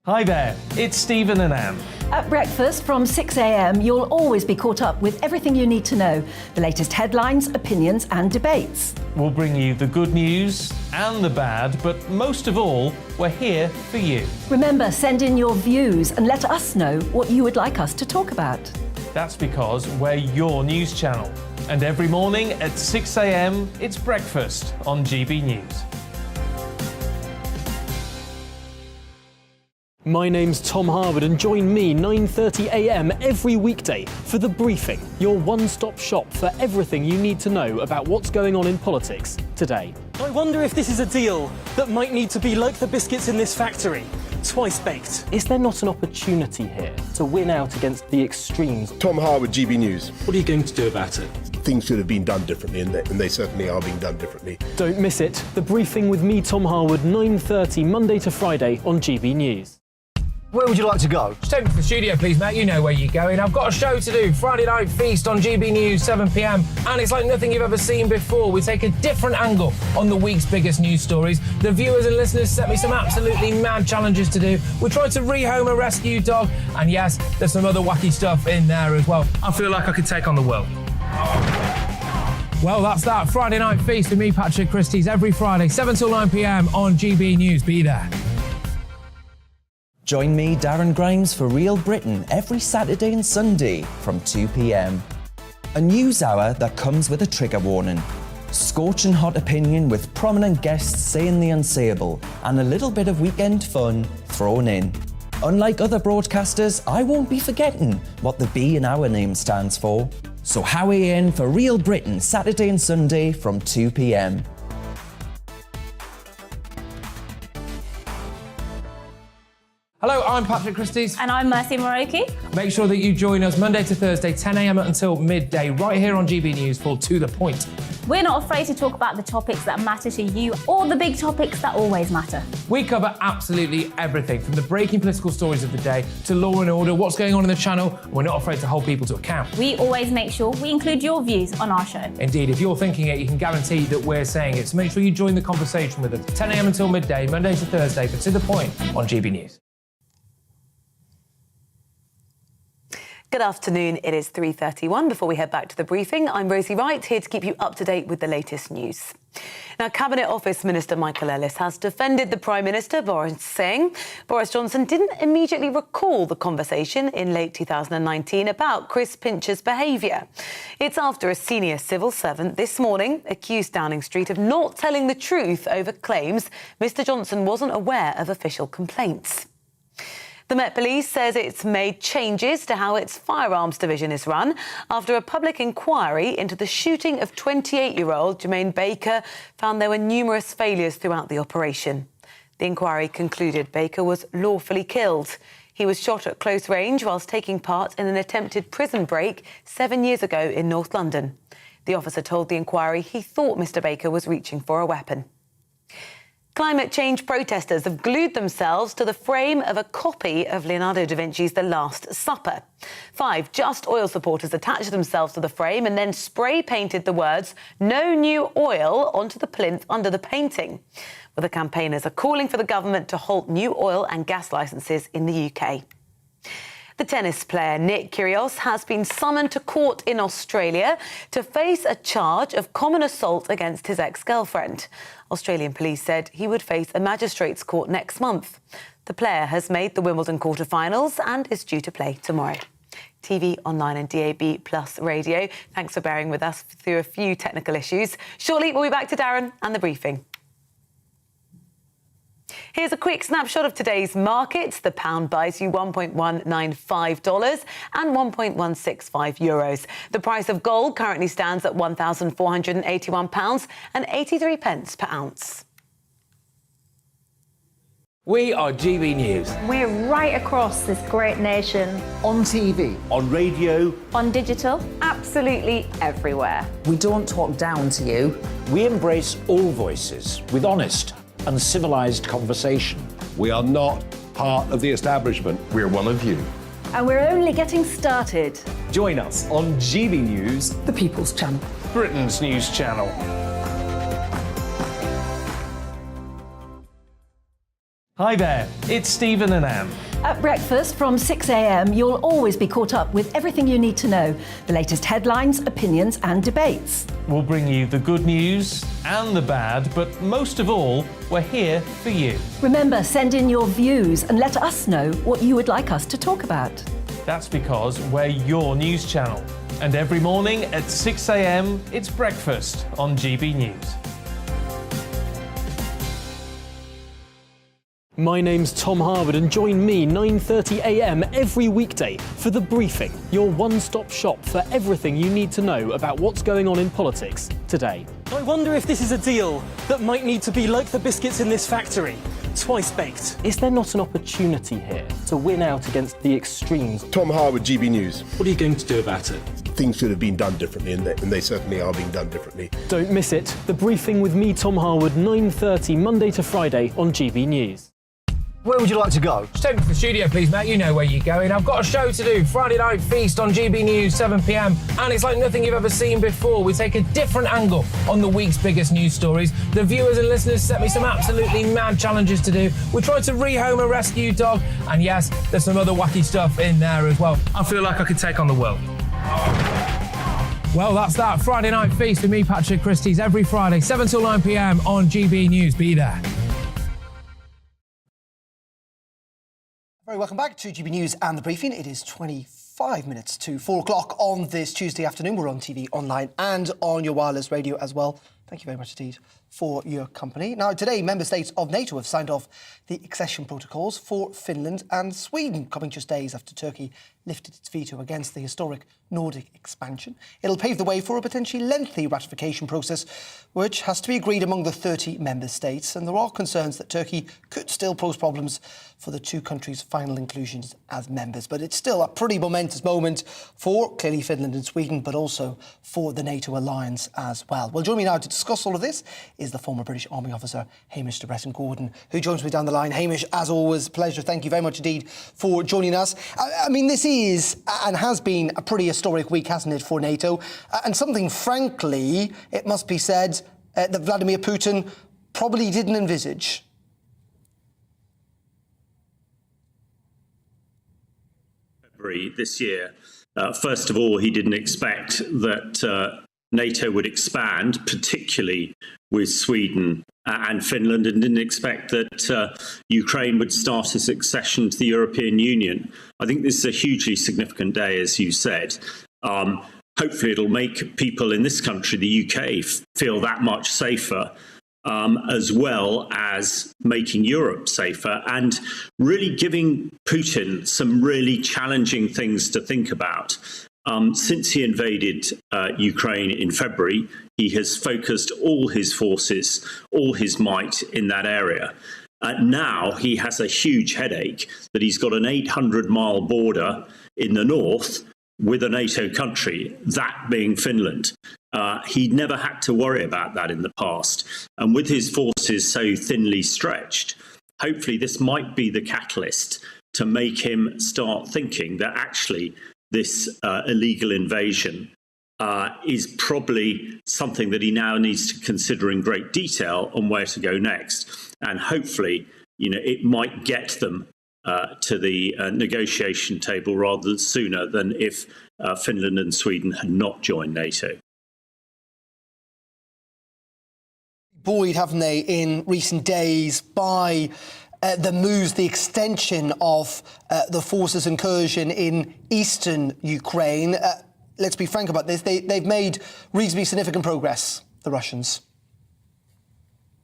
I: Hi there, it's Stephen and Anne.
J: At breakfast from 6 a.m, you'll always be caught up with everything you need to know, the latest headlines, opinions and debates.
I: We'll bring you the good news and the bad, but most of all, we're here for you.
J: Remember, send in your views and let us know what you would like us to talk about.
I: That's because we're your news channel. And every morning at 6 a.m, it's breakfast on GB News.
L: My name's Tom Harwood and join me 9:30 a.m. every weekday for The Briefing, your one-stop shop for everything you need to know about what's going on in politics today. I wonder if this is a deal that might need to be like the biscuits in this factory, twice baked. Is there not an opportunity here to win out against the extremes?
F: Tom Harwood, GB News.
L: What are you going to do about it?
F: Things should have been done differently, and they certainly are being done differently.
L: Don't miss it. The Briefing with me, Tom Harwood, 9:30 Monday to Friday on GB News.
D: Where would you like to go?
B: Just take me to the studio, please, mate. You know where you're going. I've got a show to do. Friday Night Feast on GB News, 7 p.m. And it's like nothing you've ever seen before. We take a different angle on the week's biggest news stories. The viewers and listeners set me some absolutely mad challenges to do. We tried to rehome a rescue dog. And yes, there's some other wacky stuff in there as well. I feel like I could take on the world. Well, that's that. Friday Night Feast with me, Patrick Christie's, every Friday, 7 till 9 p.m. on GB News. Be there.
R: Join me, Darren Grimes, for Real Britain every Saturday and Sunday from 2 p.m. A news hour that comes with a trigger warning. Scorching hot opinion with prominent guests saying the unsayable and a little bit of weekend fun thrown in. Unlike other broadcasters, I won't be forgetting what the B in our name stands for. So howie in for Real Britain Saturday and Sunday from 2 p.m.
B: Hello, I'm Patrick Christie's.
S: And I'm Mercy Moroki.
B: Make sure that you join us Monday to Thursday, 10 a.m. until midday, right here on GB News for To The Point.
S: We're not afraid to talk about the topics that matter to you or the big topics that always matter.
B: We cover absolutely everything, from the breaking political stories of the day to law and order, what's going on in the channel. We're not afraid to hold people to account.
S: We always make sure we include your views on our show.
B: Indeed, if you're thinking it, you can guarantee that we're saying it. So make sure you join the conversation with us, 10 a.m. until midday, Monday to Thursday, for To The Point on GB News.
M: Good afternoon, it is 3:31. Before we head back to the briefing, I'm Rosie Wright, here to keep you up to date with the latest news. Now, Cabinet Office Minister Michael Ellis has defended the Prime Minister, saying Boris Johnson didn't immediately recall the conversation in late 2019 about Chris Pincher's behaviour. It's after a senior civil servant this morning accused Downing Street of not telling the truth over claims Mr Johnson wasn't aware of official complaints. The Met Police says it's made changes to how its firearms division is run after a public inquiry into the shooting of 28-year-old Jermaine Baker found there were numerous failures throughout the operation. The inquiry concluded Baker was lawfully killed. He was shot at close range whilst taking part in an attempted prison break 7 years ago in North London. The officer told the inquiry he thought Mr Baker was reaching for a weapon. Climate change protesters have glued themselves to the frame of a copy of Leonardo da Vinci's The Last Supper. 5 Just Oil supporters attached themselves to the frame and then spray-painted the words "No New Oil" onto the plinth under the painting. Well, the campaigners are calling for the government to halt new oil and gas licences in the UK. The tennis player Nick Kyrgios has been summoned to court in Australia to face a charge of common assault against his ex-girlfriend. Australian police said he would face a magistrate's court next month. The player has made the Wimbledon quarter-finals and is due to play tomorrow. TV, online and DAB plus radio. Thanks for bearing with us through a few technical issues. Shortly, we'll be back to Darren and the briefing. Here's a quick snapshot of today's markets. The pound buys you $1.195 and €1.165. The price of gold currently stands at £1,481 and 83 pence per ounce.
E: We are GB News.
C: We're right across this great nation.
E: On TV. On radio.
C: On digital. Absolutely everywhere.
Q: We don't talk down to you.
E: We embrace all voices with honest and civilised conversation.
F: We are not part of the establishment.
H: We're one of you.
C: And we're only getting started.
H: Join us on GB News,
Q: The People's Channel.
I: Britain's news channel. Hi there, it's Stephen and Anne.
J: At breakfast from 6 a.m, you'll always be caught up with everything you need to know, the latest headlines, opinions and debates.
I: We'll bring you the good news and the bad, but most of all, we're here for you.
J: Remember, send in your views and let us know what you would like us to talk about.
I: That's because we're your news channel. And every morning at 6 a.m, it's breakfast on GB News.
L: My name's Tom Harwood and join me 9:30 a.m. every weekday for The Briefing, your one-stop shop for everything you need to know about what's going on in politics today.
B: I wonder if this is a deal that might need to be like the biscuits in this factory, twice baked.
L: Is there not an opportunity here to win out against the extremes?
F: Tom Harwood, GB News.
P: What are you going to do about it?
F: Things should have been done differently, and they certainly are being done differently.
L: Don't miss it. The Briefing with me, Tom Harwood, 9:30 Monday to Friday on GB News.
D: Where would you like to go?
B: Just take me to the studio, please, Matt. You know where you're going. I've got a show to do. Friday Night Feast on GB News, 7 p.m. And it's like nothing you've ever seen before. We take a different angle on the week's biggest news stories. The viewers and listeners set me some absolutely mad challenges to do. We tried to rehome a rescue dog. And yes, there's some other wacky stuff in there as well. I feel like I could take on the world. Well, that's that. Friday Night Feast with me, Patrick Christie's, every Friday, 7 till 9 p.m. on GB News. Be there.
D: Very welcome back to GB News and The Briefing. It is 25 minutes to 4 o'clock on this Tuesday afternoon. We're on TV, online and on your wireless radio as well. Thank you very much indeed for your company. Now, today, member states of NATO have signed off the accession protocols for Finland and Sweden, coming just days after Turkey lifted its veto against the historic Nordic expansion. It'll pave the way for a potentially lengthy ratification process, which has to be agreed among the 30 member states. And there are concerns that Turkey could still pose problems for the two countries' final inclusions as members. But it's still a pretty momentous moment for clearly Finland and Sweden, but also for the NATO alliance as well. Well, joining me now to discuss all of this is the former British Army officer Hamish de Bretton-Gordon, who joins me down the line. Hamish, as always, pleasure. Thank you very much indeed for joining us. I mean, this is and has been a pretty historic week, hasn't it, for NATO? And something, frankly, it must be said, that Vladimir Putin probably didn't envisage.
P: February this year. First of all, he didn't expect that NATO would expand, particularly with Sweden and Finland, and didn't expect that Ukraine would start its accession to the European Union. I think this is a hugely significant day, as you said. Hopefully it'll make people in this country, the UK, feel that much safer, as well as making Europe safer and really giving Putin some really challenging things to think about. Since he invaded Ukraine in February, he has focused all his forces, all his might in that area. Now he has a huge headache that he's got an 800-mile border in the north with a NATO country, that being Finland. He'd never had to worry about that in the past. And with his forces so thinly stretched, hopefully this might be the catalyst to make him start thinking that actually this illegal invasion is probably something that he now needs to consider in great detail on where to go next. And hopefully, it might get them to the negotiation table rather sooner than if Finland and Sweden had not joined NATO.
D: Buoyed, haven't they, in recent days by the moves, the extension of the forces' incursion in eastern Ukraine. Let's be frank about this. They've made reasonably significant progress, the Russians.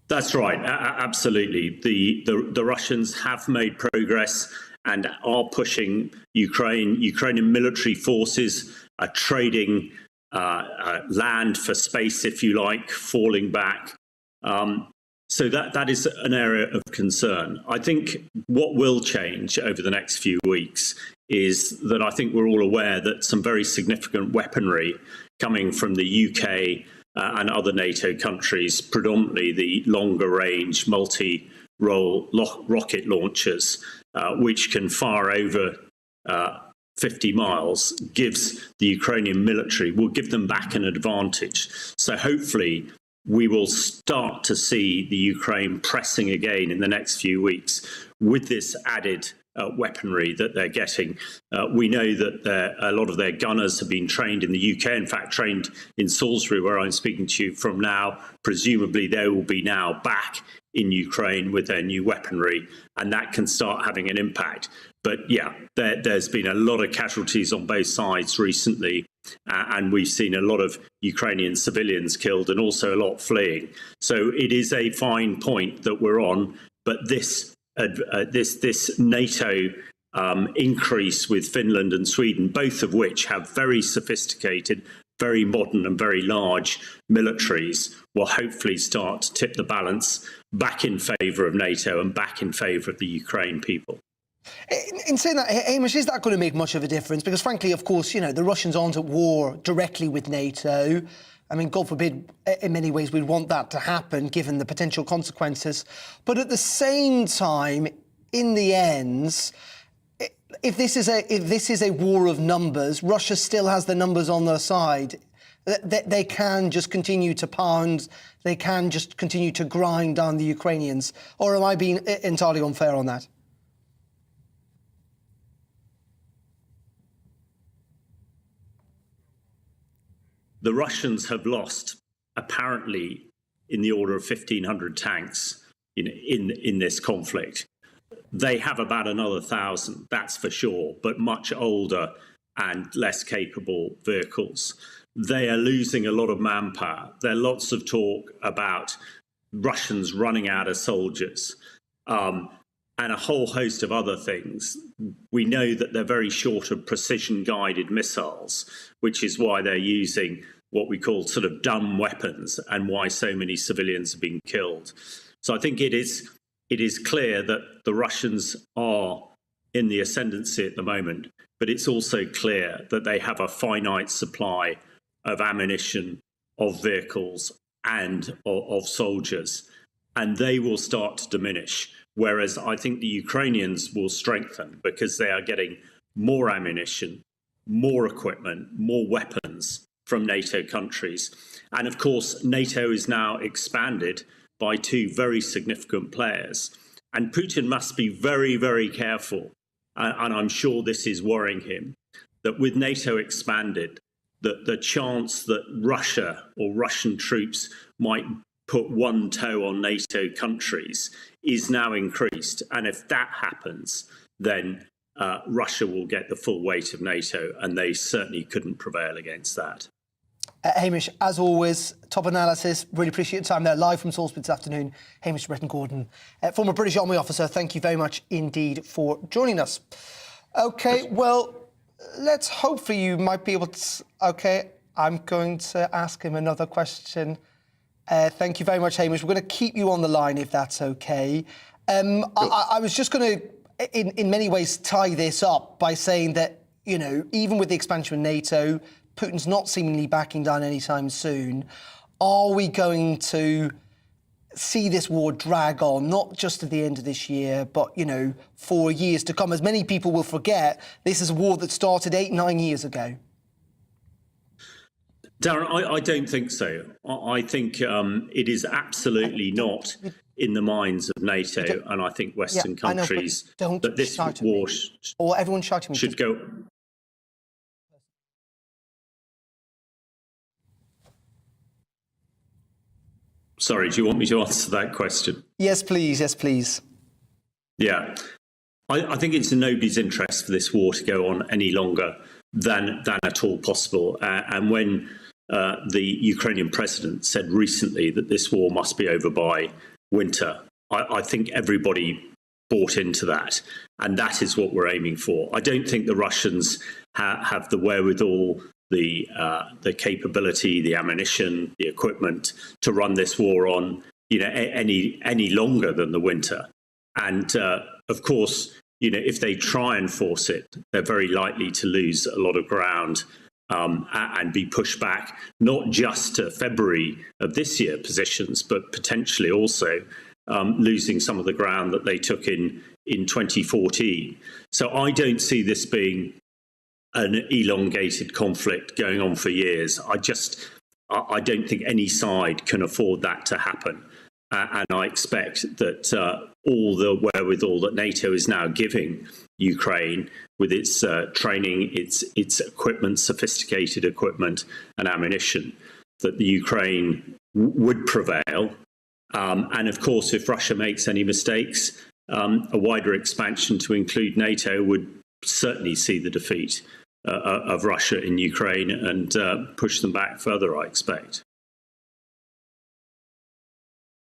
T: That's right. Absolutely. The Russians have made progress and are pushing Ukraine. Ukrainian military forces are trading land for space, if you like, falling back. So that is an area of concern. I think what will change over the next few weeks is that I think we're all aware that some very significant weaponry coming from the UK and other NATO countries, predominantly the longer range multi-role rocket launchers, which can fire over 50 miles, gives the Ukrainian military, will give them back an advantage. So hopefully we will start to see the Ukraine pressing again in the next few weeks with this added weaponry that they're getting. We know that a lot of their gunners have been trained in the UK, in fact, trained in Salisbury, where I'm speaking to you from now. Presumably, they will be now back in Ukraine with their new weaponry, and that can start having an impact. But yeah, there's been a lot of casualties on both sides recently, and we've seen a lot of Ukrainian civilians killed and also a lot fleeing. So it is a fine point that we're on, but this NATO increase with Finland and Sweden, both of which have very sophisticated, very modern and very large militaries, will hopefully start to tip the balance back in favour of NATO and back in favour of the Ukraine people.
D: In saying that, Hamish, is that going to make much of a difference? Because frankly, of course, you know, the Russians aren't at war directly with NATO. I mean, God forbid, in many ways, we'd want that to happen, given the potential consequences. But at the same time, in the end, if this is a war of numbers, Russia still has the numbers on their side. They can just continue to pound. They can just continue to grind down the Ukrainians. Or am I being entirely unfair on that?
T: The Russians have lost, apparently, in the order of 1,500 tanks in this conflict. They have about another 1,000, that's for sure, but much older and less capable vehicles. They are losing a lot of manpower. There are lots of talk about Russians running out of soldiers and a whole host of other things. We know that they're very short of precision-guided missiles, which is why they're using what we call sort of dumb weapons and why so many civilians have been killed. So I think it is clear that the Russians are in the ascendancy at the moment, but it's also clear that they have a finite supply of ammunition, of vehicles, and of soldiers, and they will start to diminish. Whereas I think the Ukrainians will strengthen because they are getting more ammunition, more equipment, more weapons from NATO countries. And of course, NATO is now expanded by two very significant players. And Putin must be very, very careful, and I'm sure this is worrying him, that with NATO expanded, that the chance that Russia or Russian troops might put one toe on NATO countries is now increased. And if that happens, then Russia will get the full weight of NATO, and they certainly couldn't prevail against that.
D: Hamish, as always, top analysis. Really appreciate your time there. Live from Salisbury this afternoon, Hamish Britton-Gordon, former British Army officer. Thank you very much indeed for joining us. OK, well, let's hope for you might be able to... OK, I'm going to ask him another question. Thank you very much, Hamish. We're going to keep you on the line, if that's OK. I was just going to, in many ways, tie this up by saying that, you know, even with the expansion of NATO, Putin's not seemingly backing down anytime soon. Are we going to see this war drag on, not just to the end of this year, but, you know, for years to come? As many people will forget, this is a war that started 8-9 years ago.
T: Darren, I don't think so. I think it is absolutely not in the minds of NATO and I think Western countries that this war
D: or everyone shouting
T: should go. Sorry, do you want me to answer that question?
D: Yes, please. Yes, please.
T: Yeah. I think it's in nobody's interest for this war to go on any longer than at all possible. And when the Ukrainian president said recently that this war must be over by winter, I think everybody bought into that. And that is what we're aiming for. I don't think the Russians have the wherewithal, the capability, the ammunition, the equipment to run this war on, any longer than the winter. And of course, if they try and force it, they're very likely to lose a lot of ground and be pushed back, not just to February of this year positions, but potentially also losing some of the ground that they took in 2014. So I don't see this being an elongated conflict going on for years. I don't think any side can afford that to happen. And I expect that all the wherewithal that NATO is now giving Ukraine with its training, its equipment, sophisticated equipment and ammunition, that the Ukraine would prevail. And of course, if Russia makes any mistakes, a wider expansion to include NATO would certainly see the defeat of Russia in Ukraine and push them back further, I expect.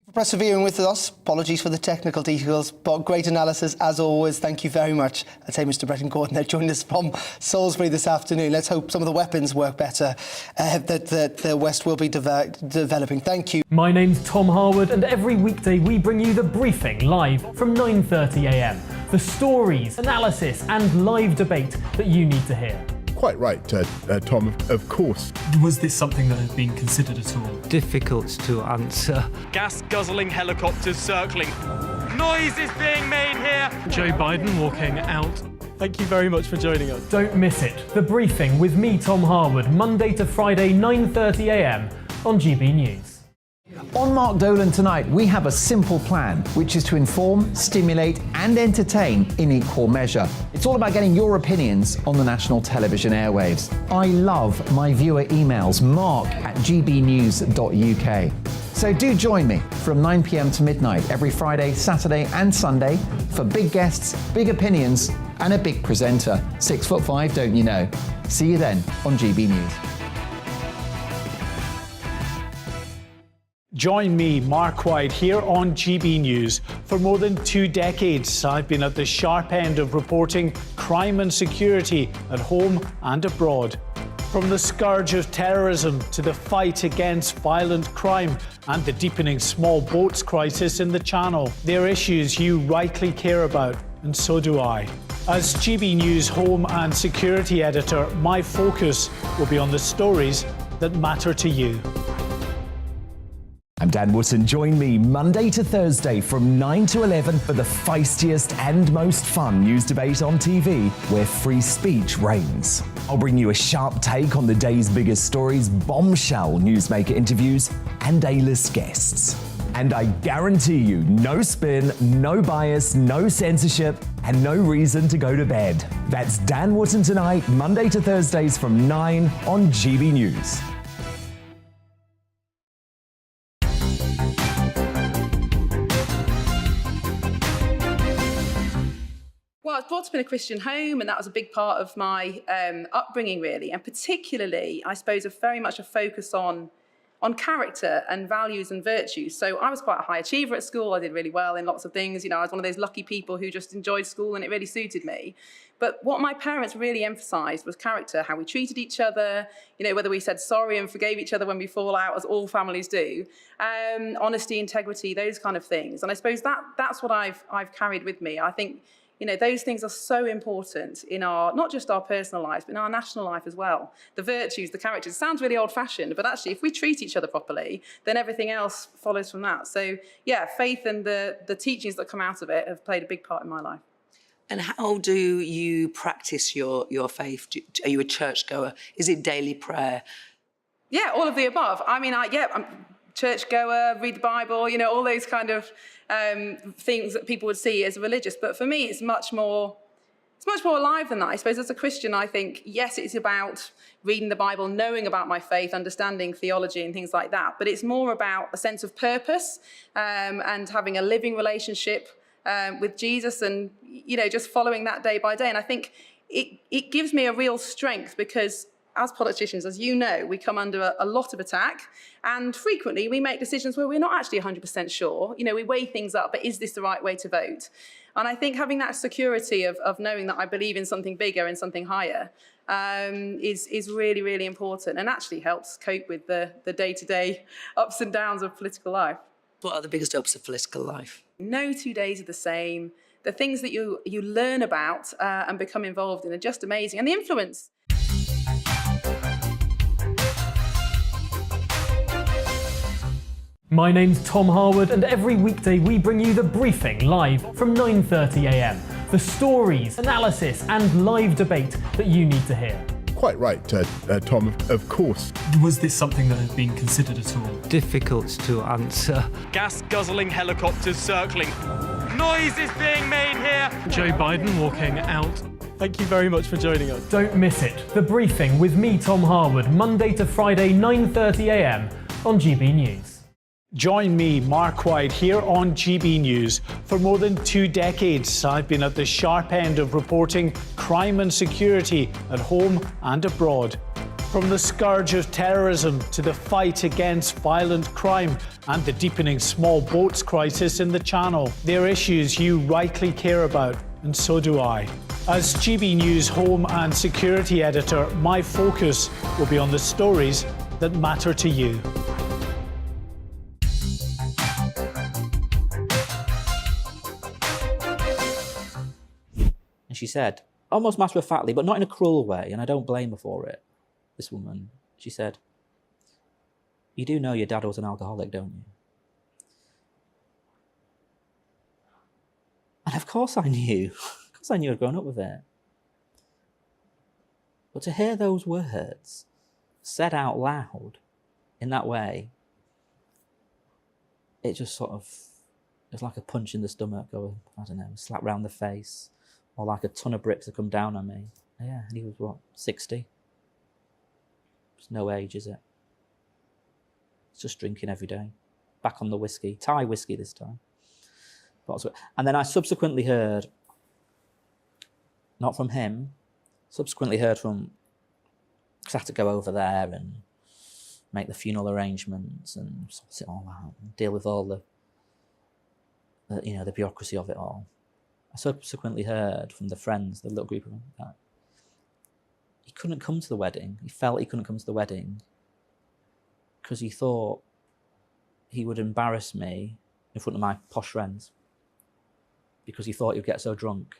D: For persevering with us, apologies for the technical details, but great analysis as always. Thank you very much. I'd say Mr. Bretton Gordon there joined us from Salisbury this afternoon. Let's hope some of the weapons work better that the West will be developing. Thank you.
L: My name's Tom Harwood, and every weekday we bring you The Briefing live from 9:30 a.m. The stories, analysis and live debate that you need to hear.
F: Quite right, Tom, of course.
L: Was this something that had been considered at all?
U: Difficult to answer.
I: Gas-guzzling helicopters circling. Noise is being made here.
L: Joe Biden walking out. Thank you very much for joining us. Don't miss it. The Briefing with me, Tom Harwood, Monday to Friday, 9:30 a.m. on GB News.
V: On Mark Dolan tonight, we have a simple plan, which is to inform, stimulate and entertain in equal measure. It's all about getting your opinions on the national television airwaves. I love my viewer emails, mark@gbnews.uk. So do join me from 9 p.m. to midnight every Friday, Saturday and Sunday for big guests, big opinions and a big presenter. 6'5", don't you know? See you then on GB News.
W: Join me, Mark White, here on GB News. For more than 2 decades, I've been at the sharp end of reporting crime and security at home and abroad. From the scourge of terrorism to the fight against violent crime and the deepening small boats crisis in the Channel. They're issues you rightly care about, and so do I. As GB News Home and Security Editor, my focus will be on the stories that matter to you.
V: I'm Dan Wootton. Join me Monday to Thursday from 9 to 11 for the feistiest and most fun news debate on TV, where free speech reigns. I'll bring you a sharp take on the day's biggest stories, bombshell newsmaker interviews, and A-list guests. And I guarantee you, no spin, no bias, no censorship, and no reason to go to bed. That's Dan Wootton tonight, Monday to Thursdays from 9 on GB News.
X: Well, I was brought up in a Christian home, and that was a big part of my upbringing, really. And particularly, I suppose, very much a focus on character and values and virtues. So I was quite a high achiever at school. I did really well in lots of things. You know, I was one of those lucky people who just enjoyed school and it really suited me. But what my parents really emphasised was character, how we treated each other, you know, whether we said sorry and forgave each other when we fall out, as all families do, honesty, integrity, those kind of things. And I suppose that's what I've carried with me. I think, you know, those things are so important in our, not just our personal lives, but in our national life as well. The virtues, the characters, it sounds really old-fashioned, but actually if we treat each other properly, then everything else follows from that. So yeah, faith and the teachings that come out of it have played a big part in my life.
Q: And how do you practice your faith? Are you a churchgoer? Is it daily prayer?
X: Yeah, all of the above. I mean, I'm churchgoer, read the Bible, you know, all those kind of things that people would see as religious. But for me, it's much more alive than that. I suppose as a Christian, I think, yes, it's about reading the Bible, knowing about my faith, understanding theology and things like that. But it's more about a sense of purpose and having a living relationship with Jesus and, just following that day by day. And I think it gives me a real strength because as politicians, as you know, we come under a lot of attack and frequently we make decisions where we're not actually 100% sure. We weigh things up, but is this the right way to vote? And I think having that security of knowing that I believe in something bigger and something higher is really, really important and actually helps cope with the day-to-day ups and downs of political life.
Q: What are the biggest ups of political life?
X: No 2 days are the same. The things that you learn about and become involved in are just amazing. And the influence.
L: My name's Tom Harwood, and every weekday we bring you The Briefing live from 9:30 a.m. The stories, analysis and live debate that you need to hear.
F: Quite right, Tom, of course.
L: Was this something that had been considered at all?
U: Difficult to answer.
I: Gas-guzzling helicopters circling. Noise is being made here. Joe Biden walking out.
L: Thank you very much for joining us. Don't miss it. The Briefing with me, Tom Harwood, Monday to Friday, 9:30 a.m. on GB News.
W: Join me, Mark White, here on GB News. For more than 2 decades, I've been at the sharp end of reporting crime and security at home and abroad. From the scourge of terrorism to the fight against violent crime and the deepening small boats crisis in the Channel. They're issues you rightly care about, and so do I. As GB News Home and Security Editor, my focus will be on the stories that matter to you.
A: And she said, almost matter-of-factly, but not in a cruel way, and I don't blame her for it, this woman, she said, you do know your dad was an alcoholic, don't you? And of course I knew. Of course I knew I'd grown up with it. But to hear those words said out loud in that way, it just sort of, it's like a punch in the stomach or, I don't know, a slap round the face. Or like a ton of bricks have come down on me. Yeah, and he was, what, 60? It's no age, is it? It's just drinking every day. Back on the whiskey. Thai whiskey this time. And then I subsequently heard, not from him, subsequently heard from, because I had to go over there and make the funeral arrangements and sort it all out and deal with all the bureaucracy of it all. I subsequently heard from the friends, the little group of them, that he couldn't come to the wedding. He felt he couldn't come to the wedding because he thought he would embarrass me in front of my posh friends because he thought he'd get so drunk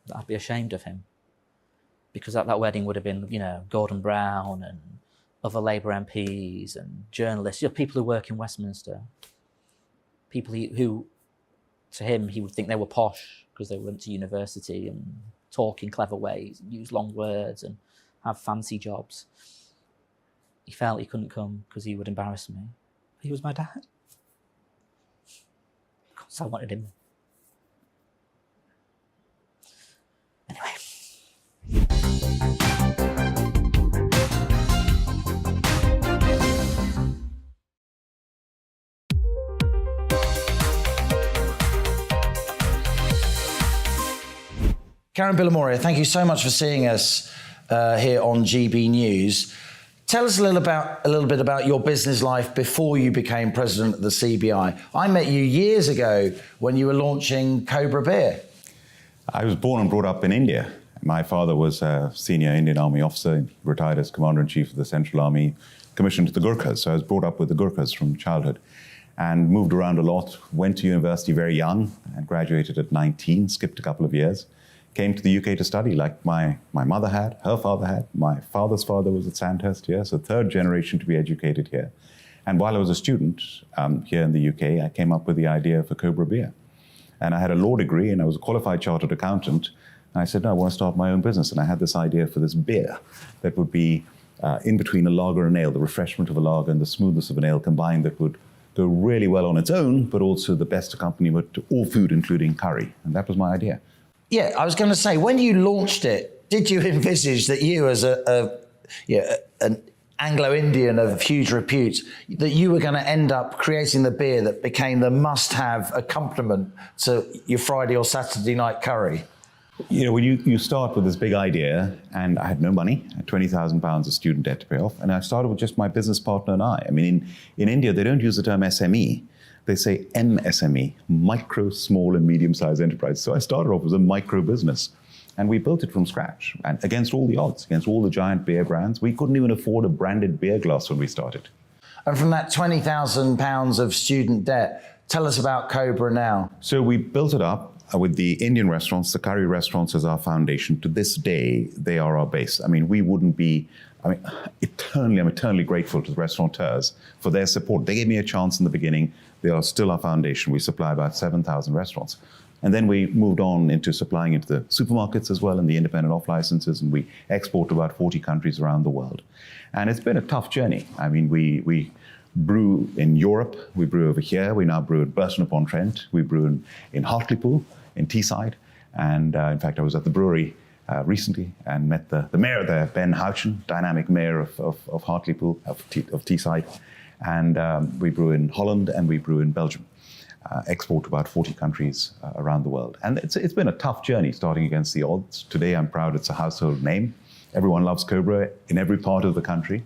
A: that I'd be ashamed of him. Because at that wedding would have been, Gordon Brown and other Labour MPs and journalists, people who work in Westminster. People who, to him, he would think they were posh because they went to university and talk in clever ways, and use long words and have fancy jobs. He felt he couldn't come because he would embarrass me. He was my dad. Of course I wanted him. Anyway.
G: Karen Billamoria, thank you so much for seeing us here on GB News. Tell us a little bit about your business life before you became president of the CBI. I met you years ago when you were launching Cobra Beer.
N: I was born and brought up in India. My father was a senior Indian Army officer, retired as Commander-in-Chief of the Central Army, commissioned to the Gurkhas. So I was brought up with the Gurkhas from childhood and moved around a lot, went to university very young and graduated at 19, skipped a couple of years. Came to the UK to study like my mother had, her father had. My father's father was at Sandhurst here, so third generation to be educated here. And while I was a student here in the UK, I came up with the idea for Cobra Beer. And I had a law degree and I was a qualified chartered accountant. And I said, no, I want to start my own business. And I had this idea for this beer that would be in between a lager and ale, the refreshment of a lager and the smoothness of an ale combined, that would go really well on its own, but also the best accompaniment to all food, including curry. And that was my idea.
G: Yeah, I was going to say, when you launched it, did you envisage that you as an Anglo-Indian of huge repute, that you were going to end up creating the beer that became the must-have accompaniment to your Friday or Saturday night curry?
N: You know, when you start with this big idea, and I had no money, I had £20,000 of student debt to pay off, and I started with just my business partner and I. I mean, in India, they don't use the term SME. They say MSME, micro, small, and medium-sized enterprise. So I started off as a micro business. And we built it from scratch, and against all the odds, against all the giant beer brands. We couldn't even afford a branded beer glass when we started.
G: And from that £20,000 of student debt, tell us about Cobra now.
N: So we built it up with the Indian restaurants, the curry restaurants as our foundation. To this day, they are our base. I mean, we wouldn't be, I'm eternally grateful to the restaurateurs for their support. They gave me a chance in the beginning. They are still our foundation. We supply about 7,000 restaurants. And then we moved on into supplying into the supermarkets as well and the independent off licenses, and we export to about 40 countries around the world. And it's been a tough journey. I mean, we brew in Europe, we brew over here, we now brew in Burton-upon-Trent, we brew in Hartlepool, in Teesside. And in fact, I was at the brewery recently and met the mayor there, Ben Houchen, dynamic mayor of Hartlepool, of Teesside. And we brew in Holland and we brew in Belgium. Export to about 40 countries around the world. And it's been a tough journey starting against the odds. Today, I'm proud it's a household name. Everyone loves Cobra in every part of the country.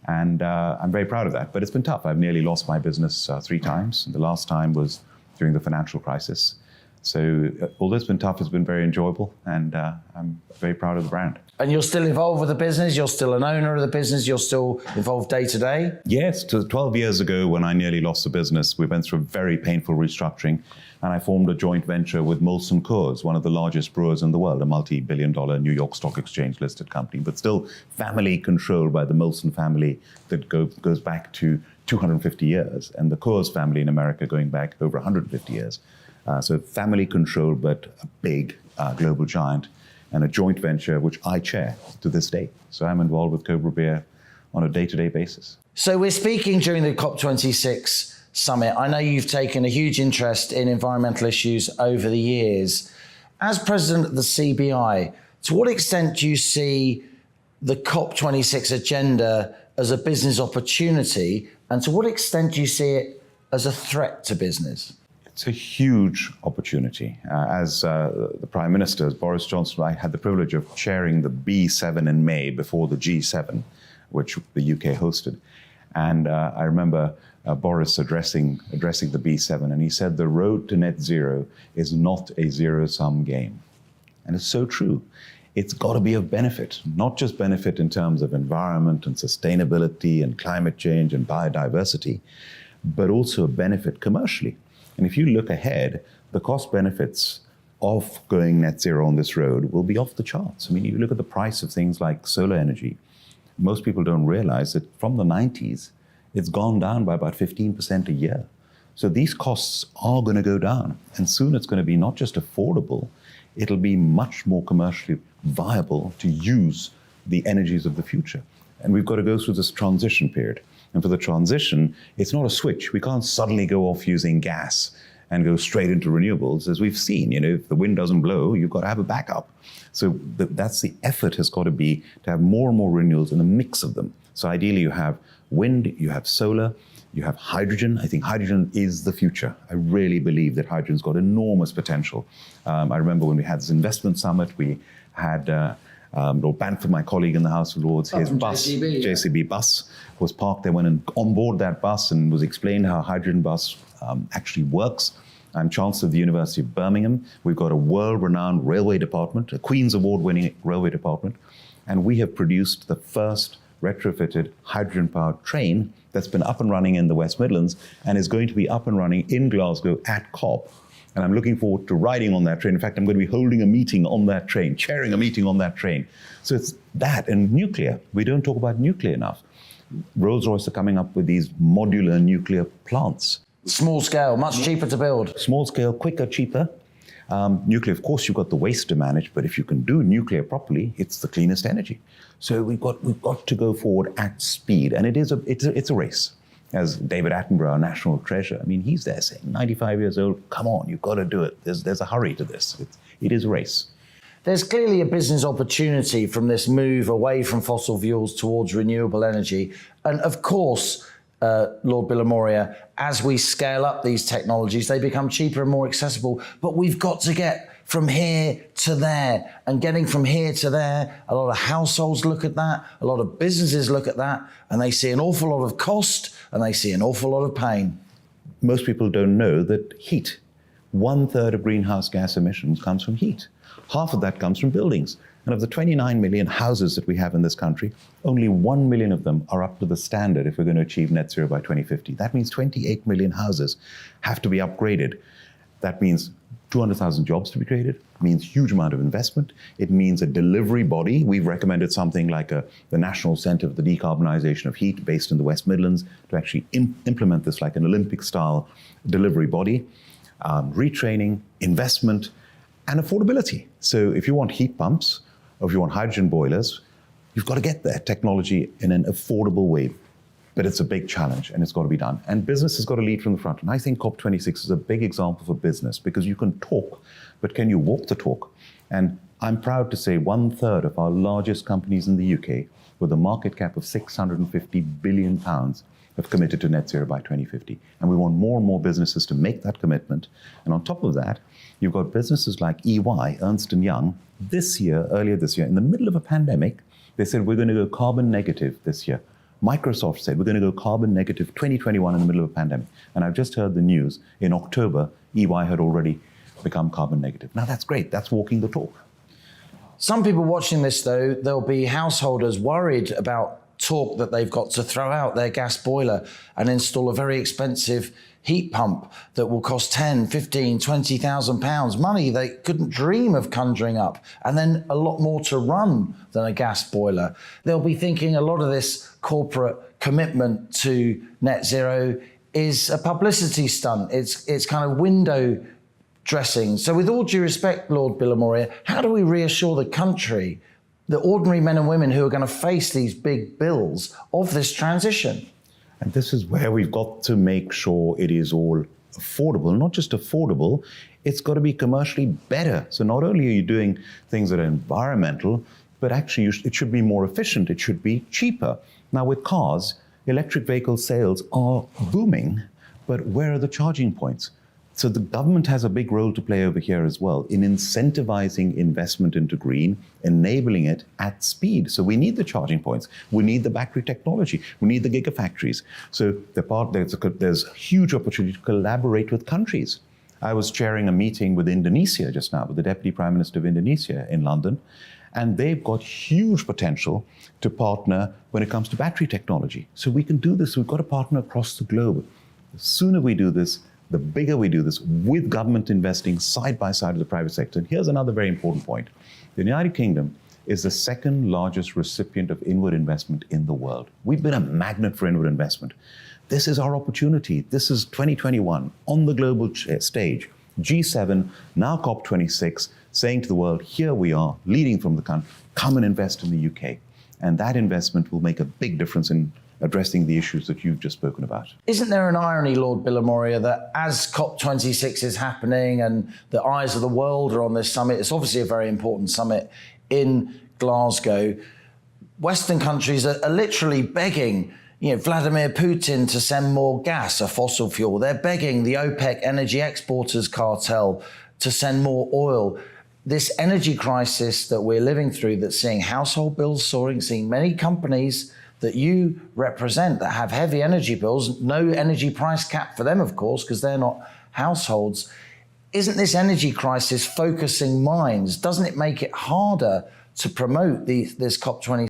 N: And I'm very proud of that. But it's been tough. I've nearly lost my business 3 times. The last time was during the financial crisis. So although it's been tough, it's been very enjoyable. And I'm very proud of the brand.
G: And you're still involved with the business? You're still an owner of the business? You're still involved day to day?
N: Yes. 12 years ago, when I nearly lost the business, we went through a very painful restructuring. And I formed a joint venture with Molson Coors, one of the largest brewers in the world, a multi-billion-dollar New York Stock Exchange listed company, but still family controlled by the Molson family that goes back to 250 years, and the Coors family in America going back over 150 years. So family controlled, but a big global giant, and a joint venture which I chair to this day. So I'm involved with Cobra Beer on a day-to-day basis.
G: So we're speaking during the COP26 summit. I know you've taken a huge interest in environmental issues over the years. As president of the CBI, to what extent do you see the COP26 agenda as a business opportunity, and to what extent do you see it as a threat to business?
N: It's a huge opportunity. As the Prime Minister, as Boris Johnson, I had the privilege of chairing the B7 in May before the G7, which the UK hosted. And I remember Boris addressing the B7, and he said the road to net zero is not a zero-sum game. And it's so true. It's got to be of benefit, not just benefit in terms of environment and sustainability and climate change and biodiversity, but also a benefit commercially. And if you look ahead, the cost benefits of going net zero on this road will be off the charts. I mean, you look at the price of things like solar energy. Most people don't realize that from the 90s, it's gone down by about 15% a year. So these costs are going to go down. And soon it's going to be not just affordable, it'll be much more commercially viable to use the energies of the future. And we've got to go through this transition period. And for the transition, it's not a switch. We can't suddenly go off using gas and go straight into renewables. As we've seen, if the wind doesn't blow, you've got to have a backup. So that's the effort has got to be to have more and more renewables and a mix of them. So ideally you have wind, you have solar, you have hydrogen. I think hydrogen is the future. I really believe that hydrogen's got enormous potential. I remember when we had this investment summit, we had Lord Banford, my colleague in the House of Lords, his bus, JCB bus, was parked there, went on board that bus and was explained how hydrogen bus actually works. I'm Chancellor of the University of Birmingham. We've got a world-renowned railway department, a Queen's Award-winning railway department, and we have produced the first retrofitted hydrogen-powered train that's been up and running in the West Midlands and is going to be up and running in Glasgow at COP. And I'm looking forward to riding on that train. In fact, I'm going to be holding a meeting on that train, chairing a meeting on that train. So it's that and nuclear. We don't talk about nuclear enough. Rolls-Royce are coming up with these modular nuclear plants.
G: Small scale, much cheaper to build.
N: Small scale, quicker, cheaper. Nuclear, of course, you've got the waste to manage, but if you can do nuclear properly, it's the cleanest energy. So we've got to go forward at speed, and it's a race. As David Attenborough, our national treasure, I mean, he's there saying, 95 years old, come on, you've got to do it. There's a hurry to this. It is a race.
G: There's clearly a business opportunity from this move away from fossil fuels towards renewable energy. And of course, Lord Bilimoria, as we scale up these technologies, they become cheaper and more accessible. But we've got to get from here to there. And getting from here to there, a lot of households look at that, a lot of businesses look at that, and they see an awful lot of cost and they see an awful lot of pain.
N: Most people don't know that heat, 1/3 of greenhouse gas emissions comes from heat. Half of that comes from buildings. And of the 29 million houses that we have in this country, only 1 million of them are up to the standard if we're going to achieve net zero by 2050. That means 28 million houses have to be upgraded. That means 200,000 jobs to be created. It means huge amount of investment. It means a delivery body. We've recommended something like the National Centre for the Decarbonisation of Heat based in the West Midlands to actually implement this like an Olympic-style delivery body. Retraining, investment, and affordability. So if you want heat pumps, or if you want hydrogen boilers, you've got to get there, technology in an affordable way. But it's a big challenge and it's got to be done. And business has got to lead from the front. And I think COP26 is a big example for business because you can talk, but can you walk the talk? And I'm proud to say 1/3 of our largest companies in the UK with a market cap of £650 billion have committed to net zero by 2050. And we want more and more businesses to make that commitment. And on top of that, you've got businesses like EY, Ernst & Young, earlier this year, in the middle of a pandemic, they said, we're going to go carbon negative this year. Microsoft said, we're going to go carbon negative 2021 in the middle of a pandemic. And I've just heard the news, in October, EY had already become carbon negative. Now that's great, that's walking the talk.
G: Some people watching this, though, there'll be householders worried about talk that they've got to throw out their gas boiler and install a very expensive heat pump that will cost 10, 15, 20,000 pounds, money they couldn't dream of conjuring up, and then a lot more to run than a gas boiler. They'll be thinking a lot of this corporate commitment to net zero is a publicity stunt. It's kind of window dressing. So with all due respect, Lord Bilimoria, how do we reassure the country, the ordinary men and women who are going to face these big bills of this transition?
N: And this is where we've got to make sure it is all affordable. Not just affordable, it's got to be commercially better. So not only are you doing things that are environmental, but actually it should be more efficient. It should be cheaper. Now with cars, electric vehicle sales are booming, but where are the charging points? So the government has a big role to play over here as well in incentivizing investment into green, enabling it at speed. So we need the charging points. We need the battery technology. We need the gigafactories. So there's huge opportunity to collaborate with countries. I was chairing a meeting with Indonesia just now, with the Deputy Prime Minister of Indonesia in London, and they've got huge potential to partner when it comes to battery technology. So we can do this. We've got to partner across the globe. The sooner we do this, the bigger we do this with government investing side by side with the private sector. And here's another very important point. The United Kingdom is the second largest recipient of inward investment in the world. We've been a magnet for inward investment. This is our opportunity. This is 2021 on the global stage. G7, now COP26, saying to the world, here we are, leading from the country, come and invest in the UK. And that investment will make a big difference in addressing the issues that you've just spoken about.
G: Isn't there an irony, Lord Bilimoria, that as COP26 is happening and the eyes of the world are on this summit, it's obviously a very important summit in Glasgow, Western countries are literally begging Vladimir Putin to send more gas, a fossil fuel. They're begging the OPEC energy exporters cartel to send more oil. This energy crisis that we're living through, that's seeing household bills soaring, seeing many companies that you represent that have heavy energy bills, no energy price cap for them, of course, because they're not households. Isn't this energy crisis focusing minds? Doesn't it make it harder to promote this COP26